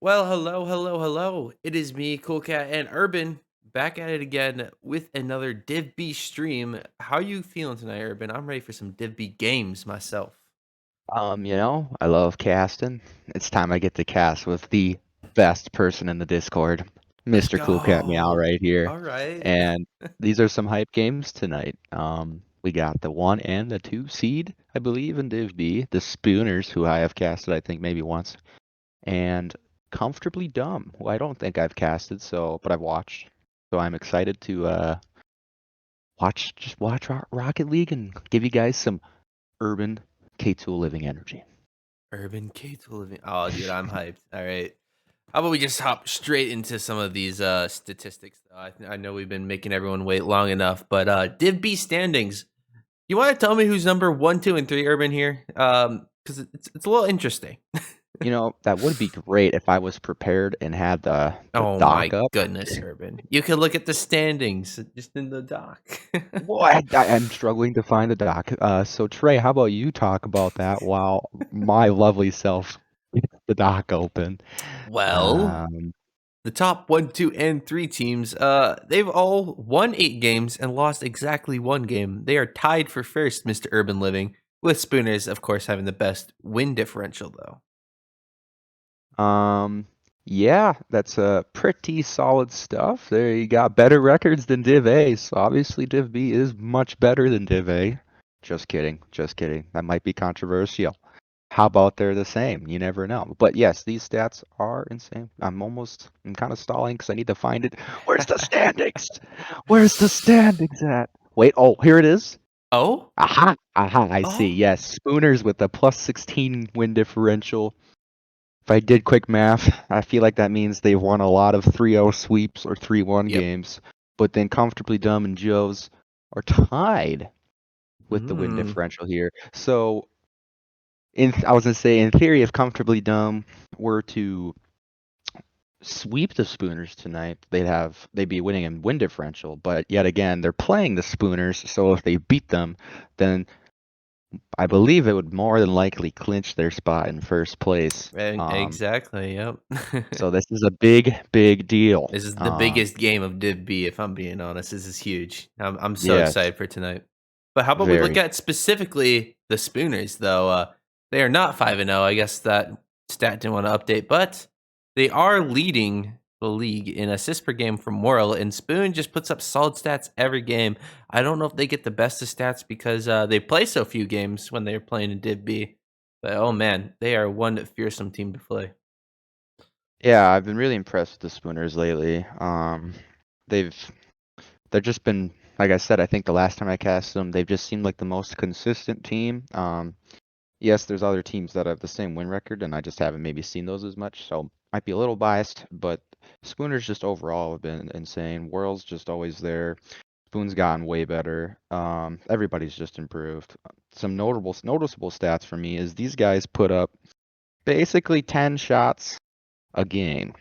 Well, hello, hello, hello. It is me, Cool Cat, and Urban back at it again with another Div B stream. How you feeling tonight, Urban? I'm ready for some Div B games myself. I love casting. It's time I get to cast with the best person in the Discord, Let's Mr. Cool Cat Meow go. right here. All right. And these are some hype games tonight. We got the 1 and the 2 seed, I believe, in Div B, the Spooners, who I have casted, I think, maybe once, and Comfortably Dumb, who I don't think I've casted, but I've watched. So I'm excited to watch Rocket League and give you guys some urban K2 living energy. Urban K2 Living. Oh, dude, I'm hyped. All right. How about we just hop straight into some of these statistics, though? I know we've been making everyone wait long enough, but Div B standings. You want to tell me who's number one, two, and three, Urban here? Because it's a little interesting. That would be great if I was prepared and had the Oh doc my up. goodness, Urban. You can look at the standings just in the dock. Well, I'm struggling to find the doc. So Trey, how about you talk about that while my lovely self gets the doc open? Well, Um, the top one, two, and three teams, they've all won 8 games and lost exactly 1 game. They are tied for first, Mr. Urban Living, with Spooners, of course, having the best win differential, though. um, yeah, that's pretty solid stuff. There you got better records than Div A, so obviously Div B is much better than Div A. Just kidding, just kidding. That might be controversial. How about they're the same? You never know. But yes, these stats are insane. I'm kind of stalling because I need to find it. Where's the standings? Where's the standings at? Wait, oh, here it is. Oh? Aha, aha, I see. Oh? Yes, Spooners with a plus 16 win differential. If I did quick math, I feel like that means they've won a lot of 3-0 sweeps or 3-1 Yep. games. But then Comfortably Dumb and Joe's are tied with the win Mm. differential here. So I was gonna say, in theory, if Comfortably Dumb were to sweep the Spooners tonight, they'd be winning in win differential. But yet again, they're playing the Spooners, so if they beat them, then I believe it would more than likely clinch their spot in first place. Exactly, yep. So this is a big, big deal. This is the biggest game of Div B, if I'm being honest. This is huge. I'm so Yes, excited for tonight. But how about we look very. at specifically the Spooners, though? They are not 5-0. I guess that stat didn't want to update, but they are leading the league in assists per game from Whirl, and Spoon just puts up solid stats every game. I don't know if they get the best of stats because they play so few games when th're playing in Div B. But oh man, they are one fearsome team to play. Yeah, I've been really impressed with the Spooners lately. They've they've just been, like I said, I think the last time I cast them, they've just seemed like the most consistent team. Yes, there's other teams that have the same win record, and I just haven't maybe seen those as much, so might be a little biased, but Spooners just overall have been insane. Whirl's just always there. Spoon's gotten way better. Everybody's just improved. Some noticeable stats for me is these guys put up basically 10 shots a game,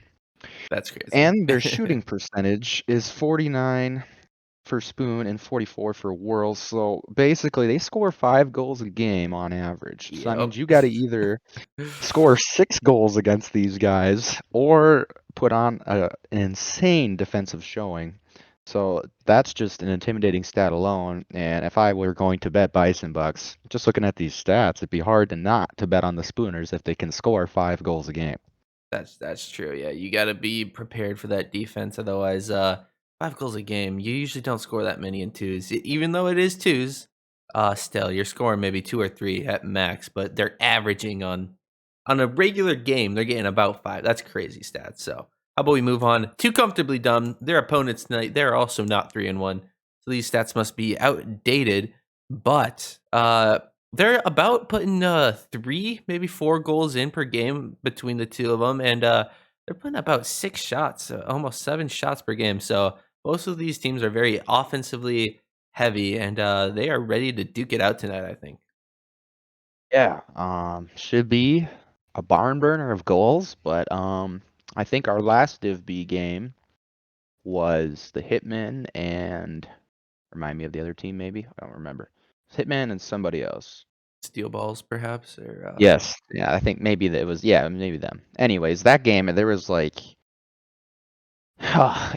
That's crazy. and their shooting percentage is 49 for Spoon and 44 for Whirl. So basically, they score 5 goals a game on average. So that Yep. means you got to either score 6 goals against these guys or put on an insane defensive showing. So that's just an intimidating stat alone. And if I were going to bet Bison Bucks, just looking at these stats, it'd be hard to not to bet on the Spooners if they can score 5 goals a game. That's true. Yeah, you got to be prepared for that defense. Otherwise, 5 goals a game, you usually don't score that many in twos. Even though it is twos, still you're scoring maybe 2 or 3 at max. But they're averaging on a regular game, they're getting about 5. That's crazy stats. So how about we move on? Too comfortably done. Their opponents tonight, they're also not 3-1. So these stats must be outdated. But they're about putting 3, maybe 4 goals in per game between the two of them, and they're putting about 6 shots, almost 7 shots per game. So both of these teams are very offensively heavy, and they are ready to duke it out tonight, I think. Yeah, should be a barn burner of goals, but I think our last Div B game was the Hitmen and remind me of the other team maybe. I don't remember. It's Hitman and somebody else. Steel balls, perhaps, or Yes, yeah, I think maybe that was yeah, maybe them. Anyways, that game there was like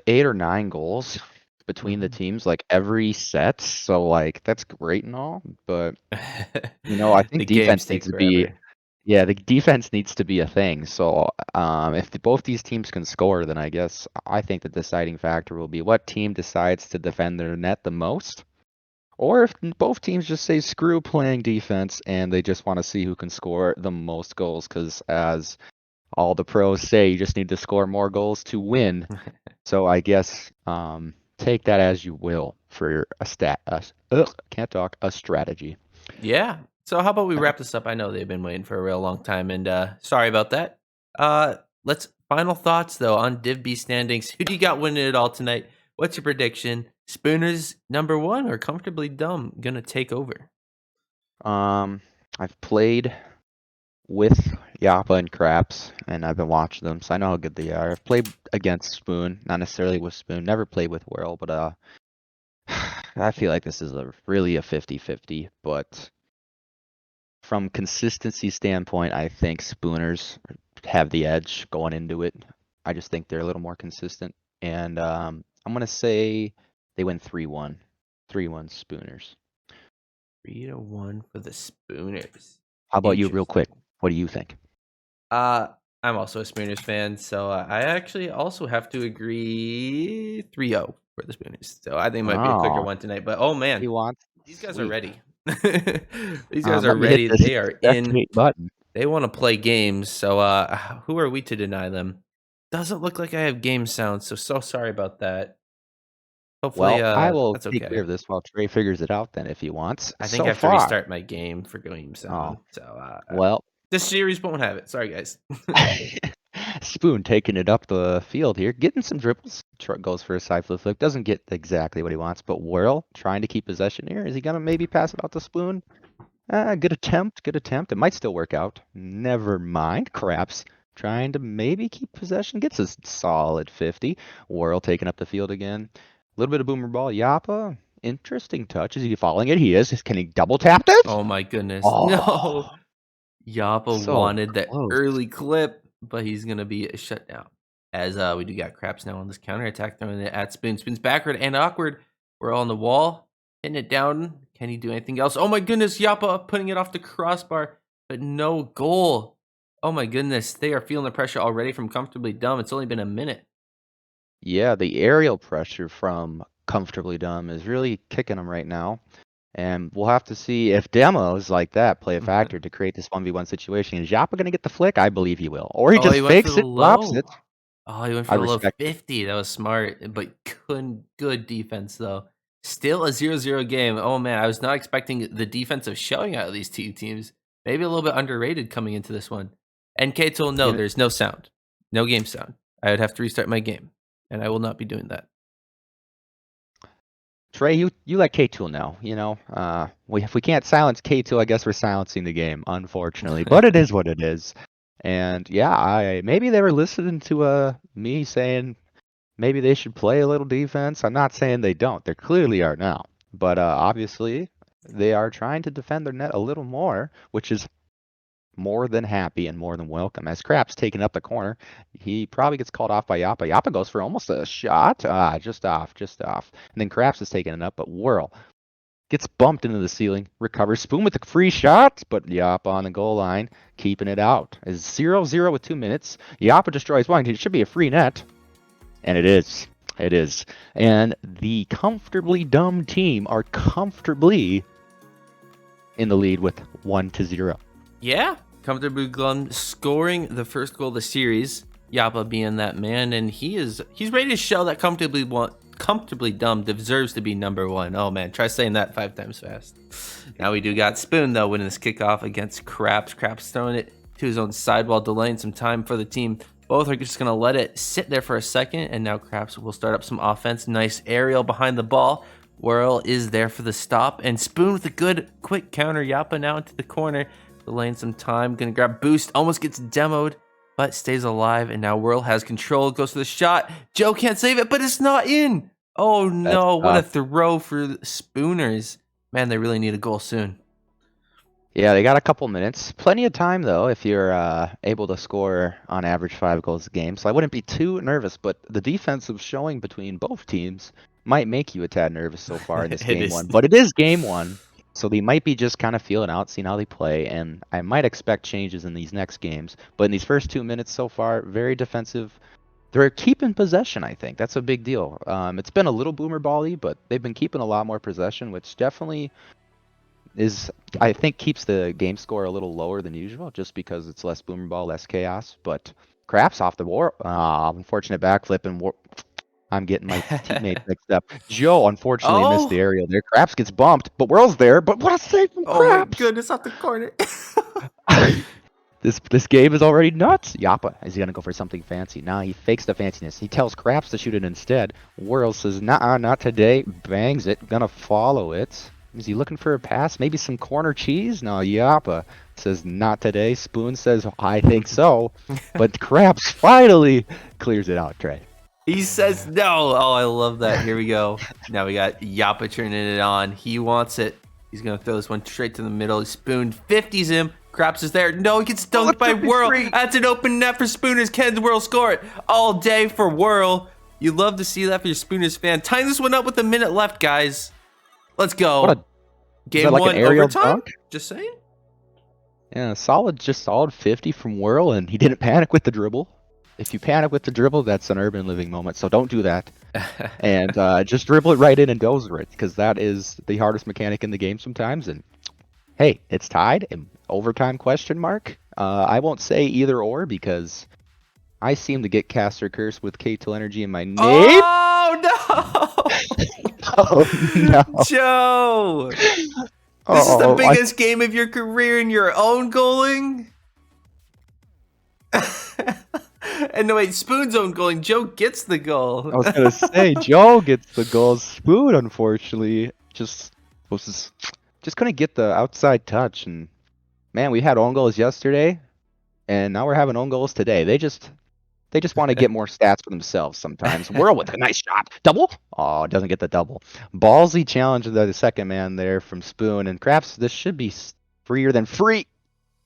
8 or 9 goals between the mhm. teams, like every set. So like that's great and all, but I The think games defense take needs to be forever. yeah, the defense needs to be a thing. So if both these teams can score, then I guess I think the deciding factor will be what team decides to defend their net the most. Or if both teams just say screw playing defense and they just want to see who can score the most goals, because as all the pros say, you just need to score more goals to win. So I guess take that as you will for can't talk, a strategy. Yeah. So how about we wrap this up? I know they've been waiting for a real long time, and sorry about that. Let's final thoughts though on Div B standings. Who do you got winning it all tonight? What's your prediction? Spooners number one or comfortably dumb gonna take over? I've played with Yappa and Craps, and I've been watching them, so I know how good they are. I've played against Spoon, not necessarily with Spoon. Never played with Whirl, but I feel like this is really a 50-50. But from consistency standpoint, I think Spooners have the edge going into it. I just think they're a little more consistent, and I'm gonna say they win 3-1, 3-1 Spooners. 3-1 for the Spooners. How about you, real quick? Interesting. What do you think? Uh, I'm also a Spooners fan, so I actually also have to agree 3-0 for the Spooners. So I think it might be a quicker Oh, one tonight. But oh man, he wants these guys are sweet. ready. These guys are Let me hit ready. this They are in. activate button. They want to play games. So who are we to deny them? Doesn't look like I have game sound, so sorry about that. Hopefully, Well, I will that's take okay. care of this while Trey figures it out then if he wants. I think I So have to far, restart my game for game oh, sound. So well, this series won't have it. Sorry, guys. Spoon taking it up the field here, getting some dribbles. Truck goes for a side flip flick. Doesn't get exactly what he wants, but Whirl trying to keep possession here. Is he going to maybe pass it out to Spoon? Good attempt, good attempt. It might still work out. Never mind. Craps trying to maybe keep possession. Gets a solid 50. Whirl taking up the field again. A little bit of boomer ball. Yappa. Interesting touch. Is he following it? He is. Can he double tap this? Oh my goodness. Oh, No. Yappa so wanted that close. early clip, but he's gonna be shut down. As we do got Craps now on this counter attack, throwing it at Spoon. Spoon's backward and awkward. We're all on the wall, hitting it down. Can he do anything else? Oh my goodness, Yappa putting it off the crossbar, but no goal. Oh my goodness, they are feeling the pressure already from comfortably dumb. It's only been a minute. Yeah, the aerial pressure from Comfortably Dumb is really kicking him right now. And we'll have to see if demos like that play a factor to create this 1v1 situation. Is Yappa going to get the flick? I believe he will. Or he Oh, just he went for fakes the it, drops low. it. Oh, he went I for the low respect it. 50. That was smart, but couldn't. Good defense, though. Still a 0-0 game. Oh, man. I was not expecting the defensive showing out of these two teams. Maybe a little bit underrated coming into this one. And K told no, You know, there's no sound. No game sound. I would have to restart my game, and I will not be doing that. Trey, you like K-Tool now, if we can't silence K-Tool, I guess we're silencing the game, unfortunately. But it is what it is. And yeah, maybe they were listening to me saying maybe they should play a little defense. I'm not saying they don't. They clearly are now. But obviously, they are trying to defend their net a little more, which is more than happy and more than welcome. As Craps taking up the corner, he probably gets called off by Yappa. Yappa goes for almost a shot. Just off, just off. And then Craps is taking it up, but Whirl gets bumped into the ceiling, recovers. Spoon with the free shot, but Yappa on the goal line, keeping it out. Is 0-0 with 2 minutes. Yappa destroys one. It should be a free net. And it is. It is. And the comfortably dumb team are comfortably in the lead with 1-0. Yeah, comfortably glum scoring the first goal of the series. Yappa being that man, and he's ready to show that comfortably dumb deserves to be number one. Oh man, try saying that 5 times fast. Now we do got Spoon though winning this kickoff against Craps. Craps throwing it to his own sidewall, delaying some time for the team. Both are just gonna let it sit there for a second, and now Craps will start up some offense. Nice aerial behind the ball. Whirl is there for the stop, and Spoon with a good quick counter. Yappa now into the corner. Delaying some time, gonna grab boost, almost gets demoed, but stays alive, and now Whirl has control, goes for the shot. Joe can't save it, but it's not in. Oh That's no, what a tough. throw for the Spooners. Man, they really need a goal soon. Yeah, they got a couple minutes. Plenty of time though if you're able to score on average 5 goals a game. So I wouldn't be too nervous, but the defensive showing between both teams might make you a tad nervous so far in this It game is. one. But it is game one, so they might be just kind of feeling out, seeing how they play, and I might expect changes in these next games. But in these first 2 minutes so far, very defensive. They're keeping possession, I think. That's a big deal. It's been a little boomer bally, but they've been keeping a lot more possession, which definitely is I think keeps the game score a little lower than usual, just because it's less boomer ball, less chaos. But Craps off the war, unfortunate backflip, and I'm getting my teammates mixed up. Joe unfortunately missed the Oh, aerial there. Craps gets bumped, but Whirl's there. But what a save from oh my Craps! goodness, off the corner. This game is already nuts. Yappa, is he gonna go for something fancy? Nah, he fakes the fanciness. He tells Craps to shoot it instead. Whirl says, nah, not today. Bangs it. Gonna follow it. Is he looking for a pass? Maybe some corner cheese? No, Yappa says, not today. Spoon says, I think so. But Craps finally clears it out, Trey. He says no. Oh, I love that. Here we go. Now we got Yappa turning it on. He wants it. He's going to throw this one straight to the middle. He Spoon 50s him. Craps is there. No, he gets dunked by Whirl. That's an open net for Spooners. Can Whirl score it? All day for Whirl. You love to see that for your Spooners fan. Tying this one up with a minute left, guys. Let's go. What a, Game like one an aerial overtime? dunk? Just saying. Yeah, solid 50 from Whirl, and he didn't panic with the dribble. If you panic with the dribble, that's an urban living moment, so don't do that. And just dribble it right in and dozer it, because that is the hardest mechanic in the game sometimes. And hey, it's tied in overtime question mark. I won't say either or because I seem to get caster curse with K-Till energy in my name. Oh, no. Oh no, Joe. This is the biggest game of your career in your own goaling? And no, wait, Spoon's own goaling. Joe gets the goal. I was gonna say Joe gets the goal. Spoon, unfortunately, just couldn't get the outside touch. And man, we had own goals yesterday, and now we're having own goals today. They just want to get more stats for themselves sometimes. Whirl with a nice shot. Double? Oh, doesn't get the double. Ballsy challenge the second man there from Spoon. And Craps, this should be freer than free.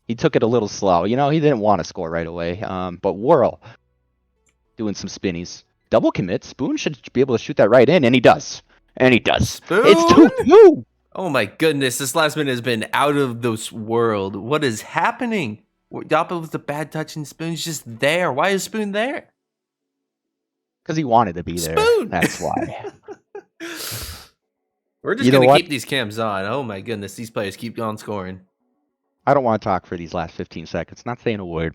He took it a little slow. You know, he didn't want to score right away. But Whirl doing some spinnies. Double commit. Spoon should be able to shoot that right in, and he does. And he does. Spoon? It's 2-2. Oh my goodness, this last minute has been out of this world. What is happening? Yappa with the bad touch and Spoon's just there. Why is Spoon there? Because he wanted to be there. Spoon! That's why. We're just going to keep these cams on. Oh my goodness, these players keep on scoring. I don't want to talk for these last 15 seconds. Not saying a word.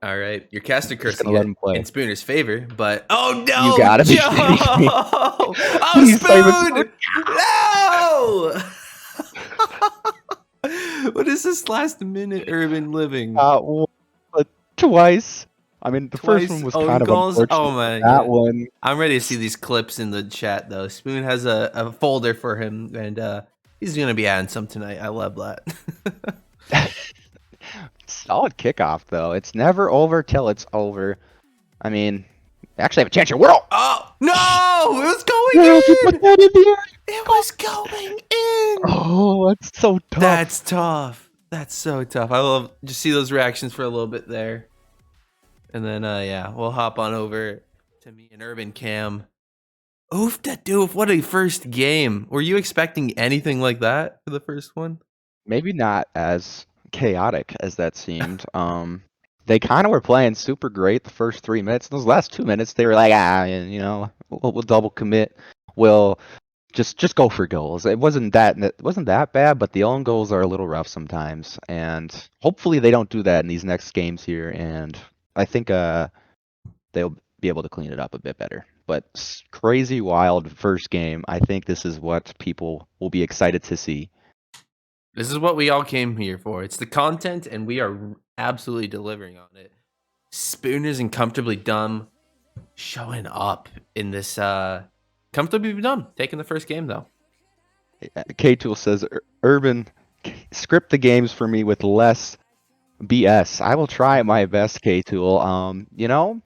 All right, you're caster cursing let him play in Spooner's favor, but oh no, you gotta be Joe! Oh, Spoon! No! What is this last minute urban living? Twice. I mean, the Twice first one was own kind of goals? unfortunate. Oh my that God. one. I'm ready to see these clips in the chat though. Spoon has a folder for him, and he's gonna be adding some tonight. I love that. Solid kickoff though. It's never over till it's over. I mean, actually have a chance here. Whirl! Oh no! It was going in. You put that in the air. It was going in. Oh, that's so tough. That's tough. That's so tough. I love just see those reactions for a little bit there, and then yeah, we'll hop on over to me and Urban Cam. Oof da doof! What a first game. Were you expecting anything like that for the first one? Maybe not as chaotic as that seemed. They kind of were playing super great the first 3 minutes. Those last 2 minutes, they were like, you know, we'll double commit. We'll just go for goals. It wasn't that bad, but the own goals are a little rough sometimes. And hopefully they don't do that in these next games here. And I think they'll be able to clean it up a bit better. But crazy wild first game. I think this is what people will be excited to see. This is what we all came here for. It's the content, and we are absolutely delivering on it. Spooners and Comfortably Dumb showing up in this Comfortably Dumb, taking the first game, though. K-Tool says, Urban, script the games for me with less BS. I will try my best, K-Tool. You know,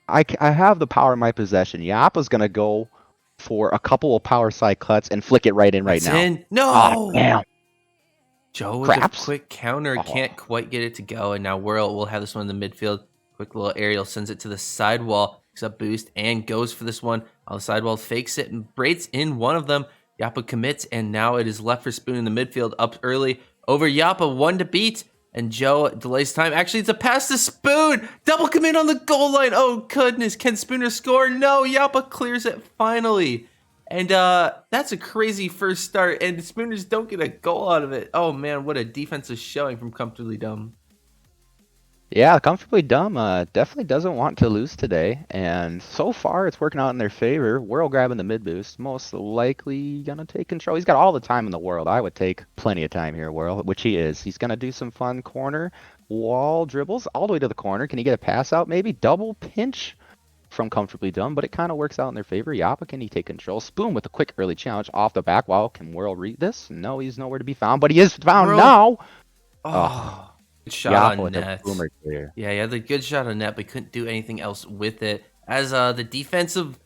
I have the power in my possession. Yappa's going to go for a couple of power side cuts and flick it right in right now. No! Oh, damn. Joe with the Craps. quick counter Oh, can't quite get it to go, and now Whirl will have this one in the midfield. Quick little aerial sends it to the sidewall, picks up boost, and goes for this one. On the sidewall, fakes it and braids in one of them. Yappa commits, and now it is left for Spoon in the midfield, up early over Yappa, one to beat. And Joe delays time. Actually, it's a pass to Spoon. Double commit on the goal line. Oh, goodness. Can Spooner score? No, Yappa clears it finally. And that's a crazy first start, and Spooners don't get a goal out of it. Oh man, what a defensive showing from Comfortably Dumb. yeah, comfortably dumb. Definitely doesn't want to lose today, and so far it's working out in their favor. Whirl grabbing the mid boost, most likely gonna take control. He's got all the time in the world. I would take plenty of time here, Whirl, which he is. He's gonna do some fun corner wall dribbles all the way to the corner. Can he get a pass out? Maybe double pinch from Comfortably Dumb, but it kind of works out in their favor. Yappa, can he take control? Spoon with a quick early challenge off the back wall. Can Whirl read this? No, he's nowhere to be found, but he is found Whirl. now. Oh, Oh, good shot Yappa on with a net. boomer clear. Yeah, he had the good shot on net, but couldn't do anything else with it. As the defensive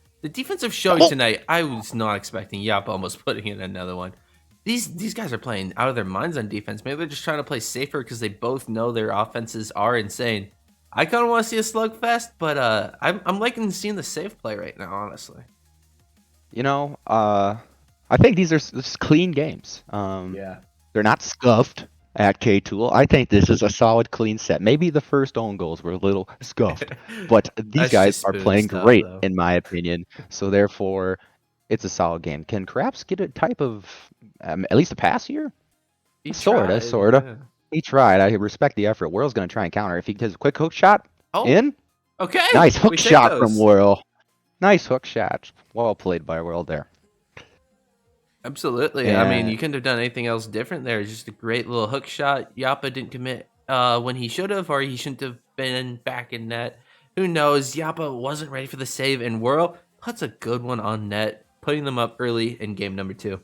showing tonight, I was not expecting. Yappa almost putting in another one. These guys are playing out of their minds on defense. Maybe they're just trying to play safer because they both know their offenses are insane. I kind of want to see a slugfest, but I'm liking seeing the safe play right now, honestly. You know, I think these are just clean games. Yeah. They're not scuffed at K Tool. I think this is a solid, clean set. Maybe the first own goals were a little scuffed, but these That's guys just are Spoon playing stuff, great, though. in my opinion. So therefore, it's a solid game. Can Craps get a type of, at least a pass here? He Sorta, tried, sorta. yeah. He tried. I respect the effort. Whirl's going to try and counter. If he does a quick hook shot, Oh, in. okay. Nice hook We take shot from those. Whirl. Nice hook shot. Well played by Whirl there. Absolutely. I mean, And you couldn't have done anything else different there. Just a great little hook shot. Yappa didn't commit when he should have, or he shouldn't have been back in net. Who knows? Yappa wasn't ready for the save, and Whirl puts a good one on net, putting them up early in game number 2.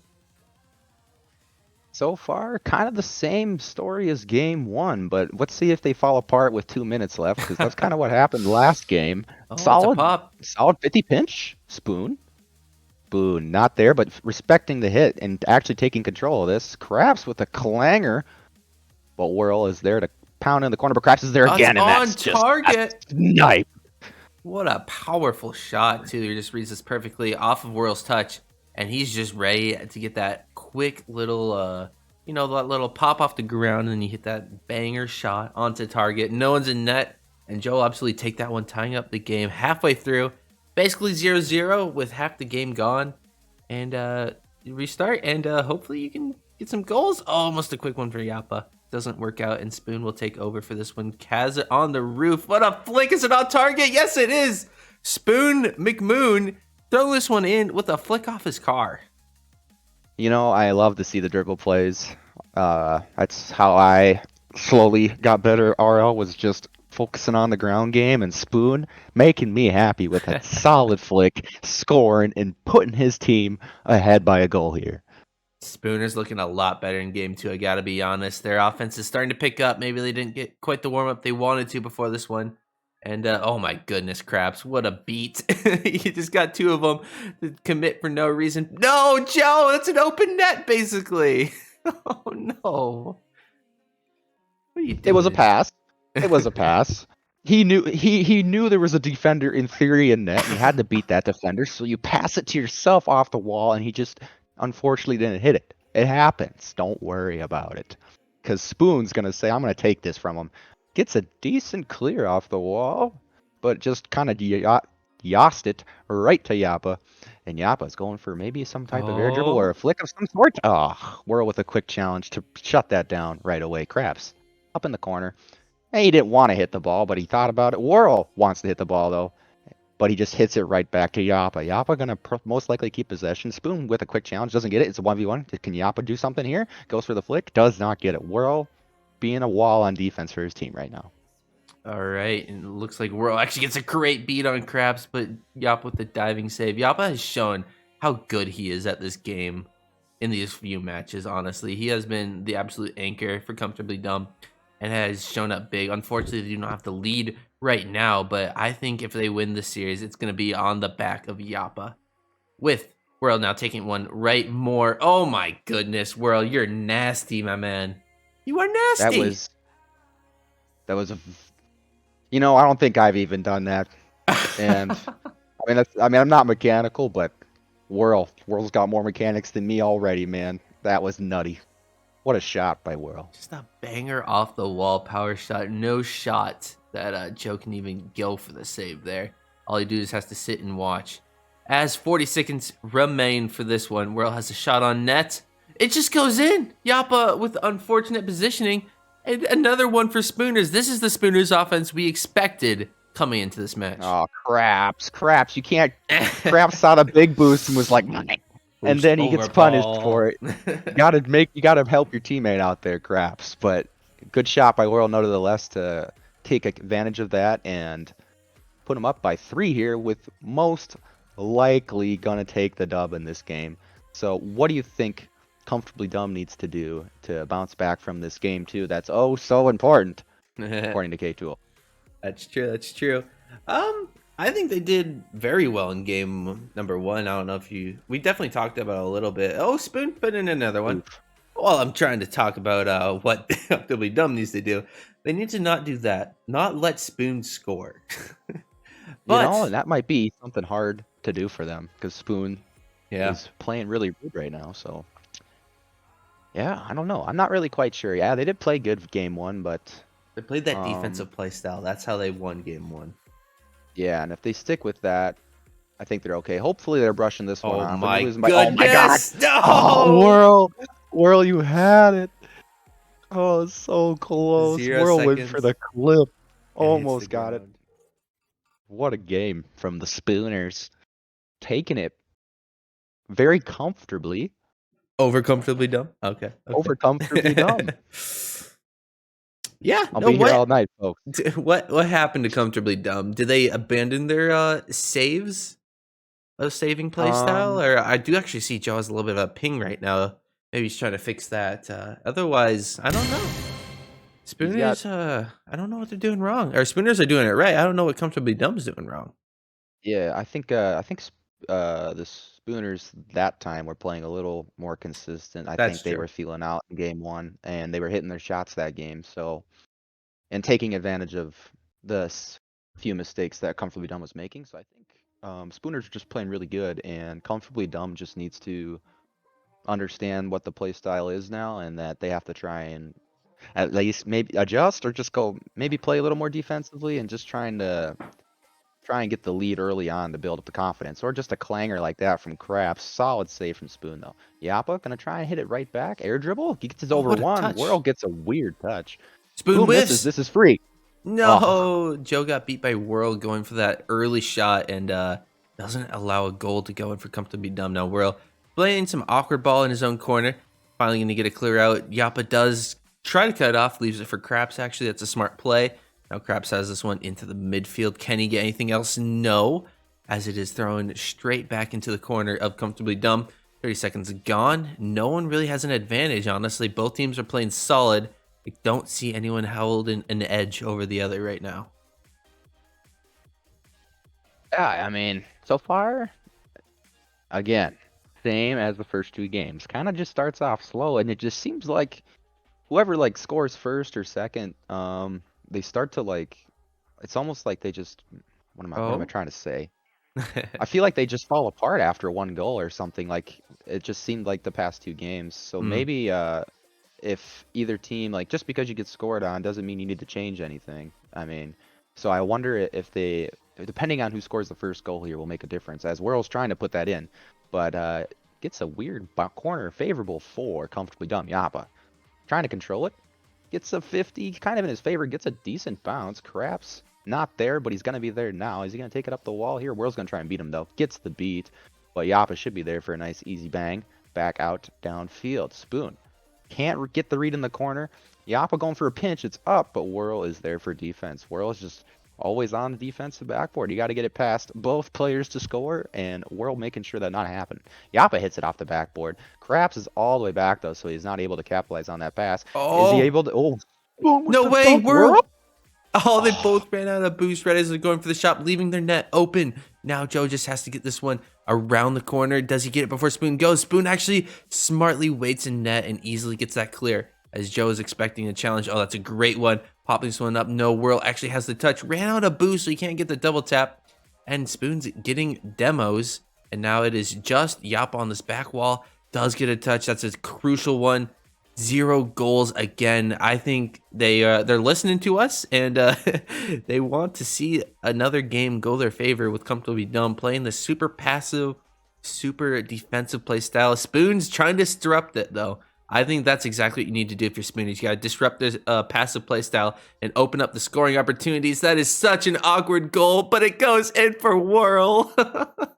so far, kind of the same story as game 1, but let's see if they fall apart with 2 minutes left, because that's kind of what happened last game. Oh, it's a Solid, pop. solid 50 pinch. Spoon. Spoon, not there, but respecting the hit and actually taking control of this. Craps with a clanger, but Whirl is there to pound in the corner, but Craps is there It's again, and on that's just target. a snipe. What a powerful shot, too. He just reads this perfectly off of Whirl's touch, and he's just ready to get that quick little, that little pop off the ground, and then you hit that banger shot onto target. No one's in net, and Joe will absolutely take that one, tying up the game halfway through. Basically 0-0 with half the game gone, and restart, and hopefully you can get some goals. Oh, almost a quick one for Yappa. Doesn't work out, and Spoon will take over for this one. Kaz on the roof. What a flick. Is it on target? Yes, it is. Spoon McMoon throw this one in with a flick off his car. You know, I love to see the dribble plays. That's how I slowly got better. RL was just focusing on the ground game, and Spoon making me happy with a solid flick, scoring, and putting his team ahead by a goal here. Spooner's looking a lot better in game 2, I gotta be honest. Their offense is starting to pick up. Maybe they didn't get quite the warm-up they wanted to before this one. And, oh my goodness, Craps, what a beat. You just got 2 of them to commit for no reason. No, Joe, that's an open net, basically. Oh, no. What are you doing? It was a pass. It was a pass. He knew there was a defender in theory in net, and he had to beat that defender, so you pass it to yourself off the wall, and he just unfortunately didn't hit it. It happens. Don't worry about it. Because Spoon's going to say, I'm going to take this from him. Gets a decent clear off the wall, but just kind of yossed it right to Yappa. And Yappa's going for maybe some type of air dribble or a flick of some sort. Oh, Whirl with a quick challenge to shut that down right away. Craps up in the corner. Hey, he didn't want to hit the ball, but he thought about it. Whirl wants to hit the ball, though. But he just hits it right back to Yappa. Yappa going to most likely keep possession. Spoon with a quick challenge. Doesn't get it. It's a 1v1. Can Yappa do something here? Goes for the flick. Does not get it. Whirl being a wall on defense for his team right now. All right, and it looks like Whirl actually gets a great beat on Craps, but Yappa with the diving save. Yappa has shown how good he is at this game in these few matches, honestly. He has been the absolute anchor for Comfortably Dumb and has shown up big. Unfortunately, they do not have the lead right now, but I think if they win this series, it's going to be on the back of Yappa. With Whirl now taking one right more. Oh my goodness, Whirl, you're nasty, my man. You are That nasty. was that was a. I don't think I've even done that. And I mean, I'm not mechanical, but Whirl's got more mechanics than me already, man. That was nutty. What a shot by Whirl. Just a banger off the wall power shot. No shot that Joe can even go for the save there. All he do is has to sit and watch. As 40 seconds remain for this one, Whirl has a shot on net. It just goes in. Yappa with unfortunate positioning. And another one for Spooners. This is the Spooners offense we expected coming into this match. Oh, craps. You can't. Craps saw a big boost and was like, and Boost then he over gets punished ball. for it. You gotta help your teammate out there, Craps. But good shot by Whirl, nevertheless, to take advantage of that and put him up by 3 here, with most likely gonna take the dub in this game. So, what do you think Comfortably Dumb needs to do to bounce back from this game too? That's oh so important, according to K-Tool. That's true. That's true. I think they did very well in game number one. I don't know if we definitely talked about it a little bit. Oh, Spoon put in another one. Oof. Well, I'm trying to talk about what Comfortably Dumb needs to do. They need to not do that. Not let Spoon score. And But that might be something hard to do for them because Spoon yeah, is playing really good right now. So, yeah, I don't know. I'm not really quite sure. Yeah, they did play good game one, but they played that um, defensive play style. That's how they won game one. yeah, and if they stick with that, I think they're okay. Hopefully, they're brushing this one Oh off. Are we my losing by? Oh my God! goodness! Oh, No! Whirl, you had it. Oh, so close. 0 Whirl went for seconds the clip. and hits the Almost got it. ground. What a game from the Spooners. Taking it very comfortably Over Comfortably Dumb. Okay. Okay. over Comfortably Dumb. Yeah. I'll No. be here all What? night, folks. What happened to Comfortably Dumb? Did they abandon their saves, a saving play style? Um, Or I do actually see Joe has a little bit of a ping right now. Maybe he's trying to fix that. Otherwise, I don't know. he's got Spooners, I don't know what they're doing wrong. Or Spooners are doing it right. I don't know what Comfortably Dumb's doing wrong. yeah. I think the Spooners that time were playing a little more consistent. I That's think they true. were feeling out in game one, and they were hitting their shots that game. So and taking advantage of the few mistakes that Comfortably Dumb was making. So I think Spooners are just playing really good, and Comfortably Dumb just needs to understand what the play style is now, and that they have to try and at least maybe adjust or just go maybe play a little more defensively and just try and get the lead early on to build up the confidence. Or just a clanger like that from Craps. Solid save from Spoon though. Yappa gonna try and hit it right back. Air dribble. He gets his Oh, over what a one. touch. Whirl gets a weird touch. Spoon Spoon misses. whiffs. This is free. Oh, No, Joe got beat by World going for that early shot and doesn't allow a goal to go in for Comfortably Dumb. Now World playing some awkward ball in his own corner. Finally going to get a clear out. Yappa does try to cut it off, leaves it for Craps. Actually, that's a smart play. Now Craps has this one into the midfield. Can he get anything else? No, as it is thrown straight back into the corner of Comfortably Dumb. 30 seconds gone. No one really has an advantage, honestly. Both teams are playing solid. I don't see anyone holding an edge over the other right now. yeah. I mean, so far, again, same as the first 2 games. Kind of just starts off slow, and it just seems like whoever like scores first or second, they start to like. It's almost like they just. What am I Oh. trying to say? I feel like they just fall apart after 1 goal or something. Like it just seemed like the past 2 games. So Hmm. maybe if either team, like just because you get scored on doesn't mean you need to change anything. I mean, so I wonder if they, depending on who scores the first goal here, will make a difference. As Worrell's trying to put that in, but gets a weird corner favorable for Comfortably Dumb. Yappa trying to control it, gets a 50, kind of in his favor, gets a decent bounce. Craps not there, but he's gonna be there now. Is he gonna take it up the wall here? World's gonna try and beat him though. Gets the beat, but Yappa should be there for a nice easy bang. Back out downfield. Spoon can't get the read in the corner. Yappa going for a pinch. It's up, but Whirl is there for defense. Whirl is just always on the defensive backboard. You got to get it past both players to score, and Whirl making sure that not happen. Yappa hits it off the backboard. Craps is all the way back, though, so he's not able to capitalize on that pass. Is he Oh, able to? Oh, boom with no the way, dunk. Whirl? World. Oh, they Oh, both ran out of boost right as they're going for the shot, leaving their net open. Now Joe just has to get this one around the corner. Does he get it before Spoon goes? Spoon actually smartly waits in net and easily gets that clear. as Joe is expecting a challenge. Oh, that's a great one. Popping this one up. No, Whirl actually has the touch. Ran out of boost, so he can't get the double tap. And Spoon's getting demos. And now it is just Yap on this back wall. Does get a touch. That's a crucial one. 0 goals again. I think they're listening to us, and they want to see another game go their favor with Comfortably Dumb playing the super passive, super defensive play style. Spoon's trying to disrupt it though. I think that's exactly what you need to do if you're Spoonies. You got to disrupt the passive play style and open up the scoring opportunities. That is such an awkward goal, but it goes in for Whirl.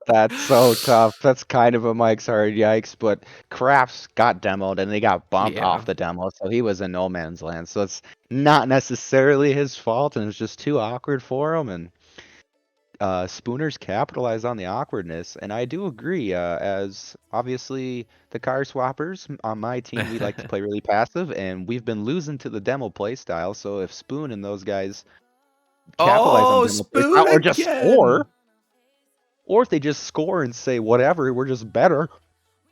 That's so tough. That's kind of a Mike's hard yikes, but Crafts got demoed and they got bumped Yeah. off the demo, so he was in no man's land. So it's not necessarily his fault, and it's just too awkward for him. And Spooners capitalize on the awkwardness, and I do agree. As obviously the car swappers on my team, we like to play really passive, and we've been losing to the demo play style. So if Spoon and those guys capitalize on Oh, demo play style, Spoon or just again. score, or if they just score and say whatever, we're just better,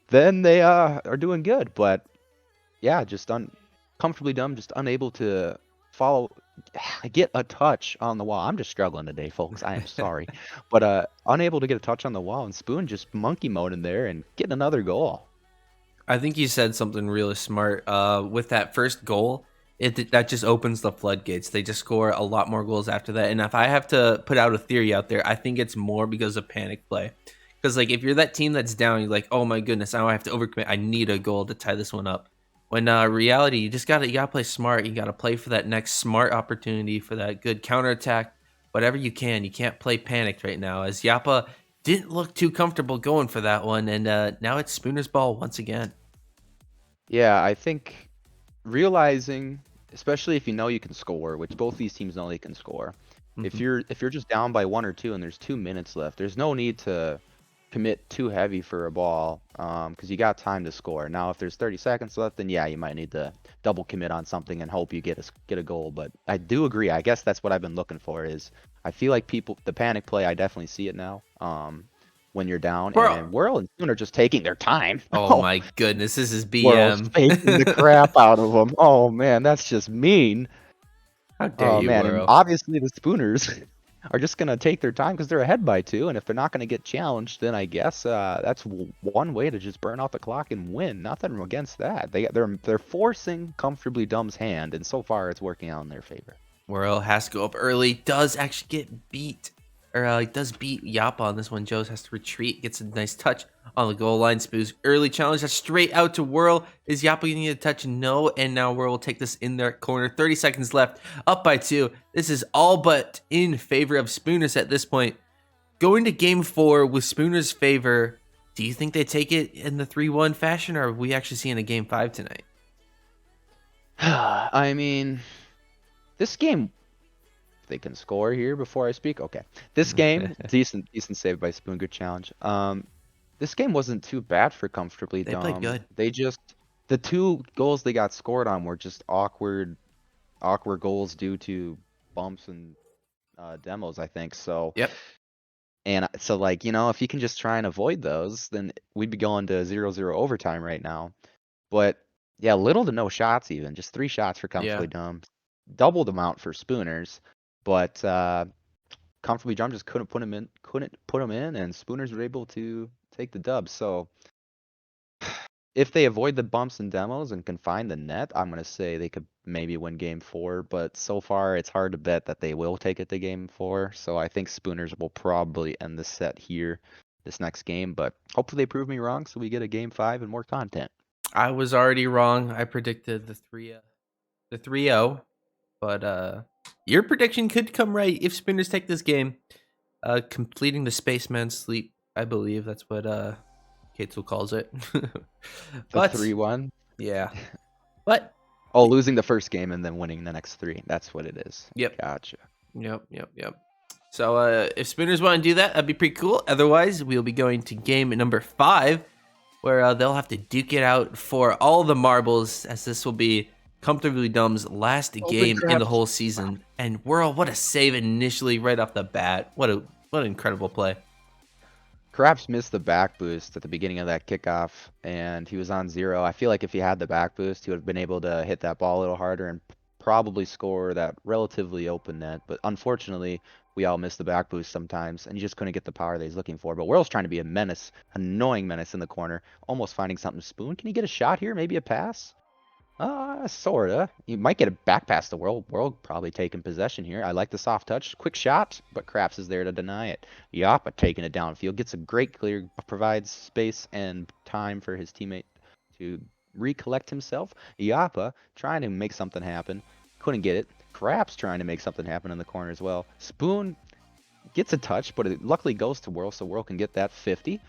then they are doing good. But yeah, just comfortably dumb, just unable to follow, get a touch on the wall. I'm just struggling today, folks. I am sorry, but unable to get a touch on the wall, and Spoon just monkey mode in there and getting another goal. I think you said something really smart. With that first goal, that just opens the floodgates. They just score a lot more goals after that. And if I have to put out a theory out there, I think it's more because of panic play. Because like if you're that team that's down, you're like, oh my goodness, now I have to overcommit. I need a goal to tie this one up. When reality, you gotta play smart. You gotta play for that next smart opportunity for that good counterattack. Whatever you can. You can't play panicked right now. As Yappa didn't look too comfortable going for that one, and now it's Spooner's ball once again. Yeah, I think realizing, especially if you know you can score, which both these teams know they can score. If Mhm. you're just down by 1 or 2 and there's 2 minutes left, there's no need to commit too heavy for a ball, because you got time to score. Now, if there's 30 seconds left, then yeah, you might need to double commit on something and hope you get a goal. But I do agree. I guess that's what I've been looking for. Is I feel like the panic play. I definitely see it now. When you're down, Bro, and Whirl and Spoon are just taking their time. oh my goodness, this is Whirl's BM. faking the crap out of them. Oh man, that's just mean. How dare Oh you, man, and World? obviously the Spooners are just gonna take their time because they're ahead by 2, and if they're not gonna get challenged, then I guess that's one way to just burn out the clock and win. Nothing against that. They're forcing Comfortably Dumb's hand, and so far it's working out in their favor. World has to go up early, does actually get beat. Or he does beat Yappa on this one. Joe's has to retreat, gets a nice touch on the goal line. Spoos early challenge. That's straight out to Whirl. Is Yappa getting a touch? No. And now Whirl will take this in their corner. 30 seconds left. Up by 2. This is all but in favor of Spooners at this point. Going to game 4 with Spooners' favor. Do you think they take it in the 3-1 fashion, or are we actually seeing a game 5 tonight? I mean, this game, they can score here before I speak. Okay, this game, decent save by Spoon, good challenge. This game wasn't too bad for Comfortably They played Dumb. good. The 2 goals they got scored on were just awkward goals due to bumps and demos, I think. So, Yep. and so like, if you can just try and avoid those, then we'd be going to 0-0 overtime right now. But yeah, little to no shots even, just 3 shots for Yeah. Comfortably Dumb, double the amount for Spooners, but Comfortably Dumb just couldn't put him in, and Spooners were able to take the dub. So if they avoid the bumps and demos and can find the net, I'm gonna say they could maybe win game 4. But so far, it's hard to bet that they will take it to game 4. So I think Spooners will probably end the set here, this next game. But hopefully they prove me wrong, so we get a game 5 and more content. I was already wrong. I predicted the 3-0, but your prediction could come right if Spinners take this game. Completing the spaceman sleep, I believe that's what Katzel calls it. The But 3-1. yeah, but Oh, losing the first game and then winning the next 3. That's what it is. yep, Gotcha. yep. So if Spinners want to do that, that'd be pretty cool. Otherwise, we'll be going to game number 5, where they'll have to duke it out for all the marbles, as this will be Comfortably Dumb's last game in the whole season. And Whirl, what a save initially right off the bat. What an incredible play. Perhaps missed the back boost at the beginning of that kickoff, and he was on 0. I feel like if he had the back boost, he would have been able to hit that ball a little harder and probably score that relatively open net. But unfortunately, we all miss the back boost sometimes, and he just couldn't get the power that he's looking for. But Worrell's trying to be a menace, annoying menace in the corner, almost finding something. Spoon, can he get a shot here? Maybe a pass? Sorta. You might get a back pass to World. World probably taking possession here. I like the soft touch. Quick shot, but Craps is there to deny it. Yappa taking it downfield. Gets a great clear, provides space and time for his teammate to recollect himself. Yappa trying to make something happen. Couldn't get it. Craps trying to make something happen in the corner as well. Spoon gets a touch, but it luckily goes to World, so World can get that 50.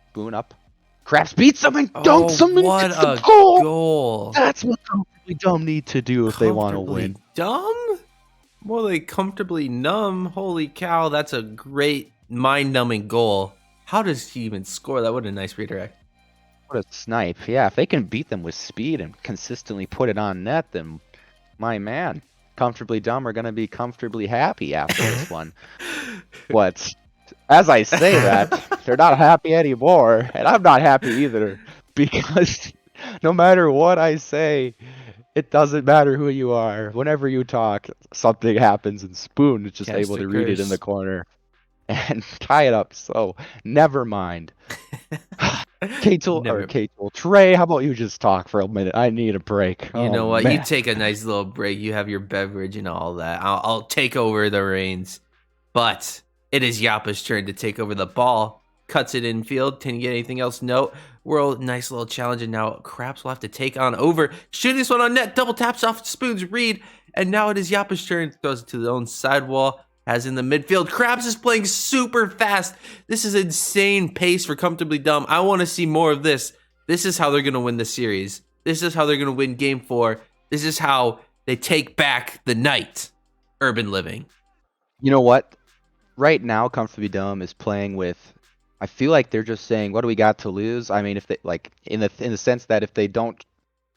Spoon up. Craps beats him and dunks him and what gets the a goal! goal! That's what Comfortably Dumb need to do if they want to win. Dumb? More like comfortably numb. Holy cow, that's a great mind-numbing goal. How does he even score that? What a nice redirect. What a snipe. Yeah, if they can beat them with speed and consistently put it on net, then my man, Comfortably Dumb are going to be comfortably happy after this one. But as I say that, they're not happy anymore, and I'm not happy either, because no matter what I say, it doesn't matter who you are. Whenever you talk, something happens, and Spoon is just Cast able a to read it in the curse. corner and tie it up. So never mind. K-Tool or Never. K-Tool. Trey, how about you just talk for a minute? I need a break. You know Oh, what? You man. take a nice little break. You have your beverage and all that. I'll take over the reins. But it is Yappa's turn to take over the ball. Cuts it infield. Can you get anything else? No. World, nice little challenge. And now Craps will have to take on over. Shooting this one on net. Double taps off Spoon's read. And now it is Yappa's turn. Throws it to the own sidewall. As in the midfield. Craps is playing super fast. This is insane pace for Comfortably Dumb. I want to see more of this. This is how they're going to win the series. This is how they're going to win game 4. This is how they take back the night. Urban Living. You know what? Right now, Comfortably Dumb is playing with. I feel like they're just saying, "What do we got to lose?" I mean, if they like in the sense that if they don't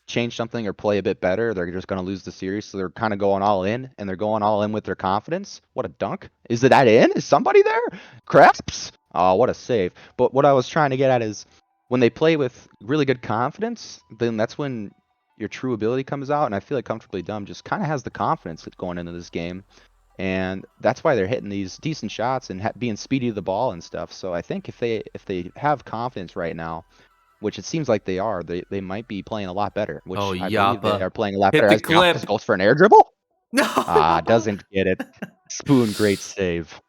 change something or play a bit better, they're just going to lose the series. So they're kind of going all in, and they're going all in with their confidence. What a dunk! Is that in? Is somebody there? Craps! Oh, what a save! But what I was trying to get at is when they play with really good confidence, then that's when your true ability comes out. And I feel like Comfortably Dumb just kind of has the confidence going into this game. And that's why they're hitting these decent shots and being speedy to the ball and stuff. So I think if they have confidence right now, which it seems like they are, they might be playing a lot better. Which Oh, I believe they Yappa. are playing a lot Hit better. the As Yappa clip. goes for an air dribble. No. Doesn't get it. Spoon, great save.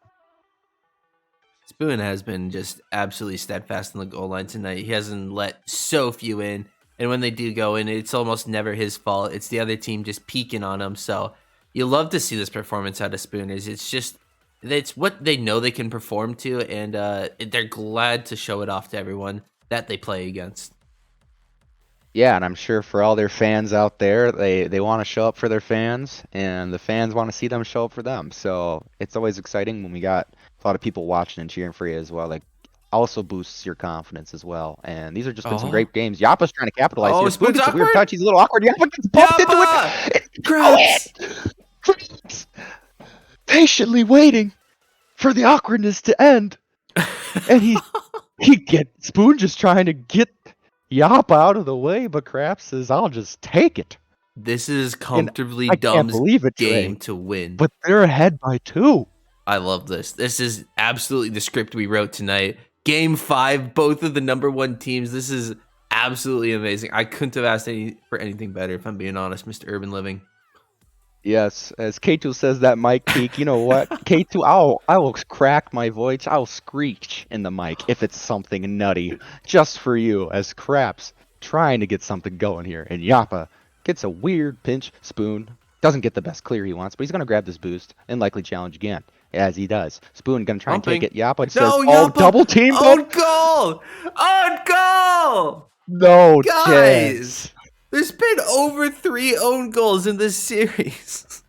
Spoon has been just absolutely steadfast in the goal line tonight. He hasn't let so few in. And when they do go in, it's almost never his fault. It's the other team just peeking on him. So you love to see this performance out of Spooners. It's what they know they can perform to, and they're glad to show it off to everyone that they play against. Yeah, and I'm sure for all their fans out there, they want to show up for their fans, and the fans want to see them show up for them. So it's always exciting when we got a lot of people watching and cheering for you as well. Like, also boosts your confidence as well. And these have just been some Oh, great games. Yappa's trying to capitalize here. Spoon Spoon's gets a weird awkward. touch. He's a little awkward. Yappa gets bumped into Yappa! it. Craps! Craps! Patiently waiting for the awkwardness to end. And he gets Spoon just trying to get Yappa out of the way, but Craps says, "I'll just take it." This is And Comfortably I can't Dumb's believe it, game Trey. to win. But they're ahead by 2. I love this. This is absolutely the script we wrote tonight. Game 5, both of the number 1 teams. This is absolutely amazing. I couldn't have asked for anything better, if I'm being honest, Mr. Urban Living. Yes, as K2 says that mic peak, you know what? K2, I will crack my voice. I'll screech in the mic if it's something nutty, just for you, as Craps trying to get something going here. And Yappa gets a weird pinch. Spoon doesn't get the best clear he wants, but he's going to grab this boost and likely challenge again, as he does. Spoon going to try and take it. Yappa says, No, "Oh, Yappa! double team." Own goal! Own goal! No Guys! chance. There's been over 3 own goals in this series.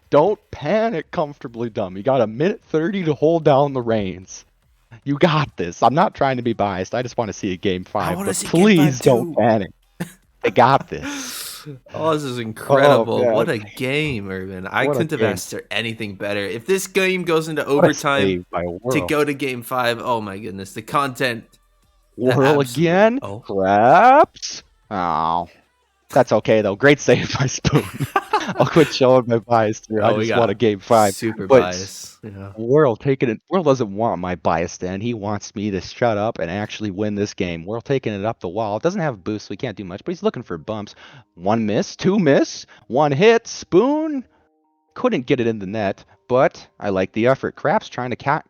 Don't panic, Comfortably Dumb. You got a minute 30 to hold down the reins. You got this. I'm not trying to be biased. I just want to see a game 5. wanna But see game 5 please don't too. panic. They got this. Oh, this is Oh, incredible. man. What a game, Irvin. I What a couldn't have game. asked for anything better. If this game goes into What a overtime save by to Whirl. go to game 5, oh my goodness, the content, the Whirl absolute again. Craps. Oh, that's okay, though. Great save by Spoon. I'll quit showing my bias here. I Oh, we just want a got game 5. super But bias. Yeah. Whirl taking it. Whirl doesn't want my bias then. He wants me to shut up and actually win this game. Whirl taking it up the wall. Doesn't have a boost, so he can't do much, but he's looking for bumps. 1 miss, 2 miss, 1 hit. Spoon couldn't get it in the net, but I like the effort. Craps trying to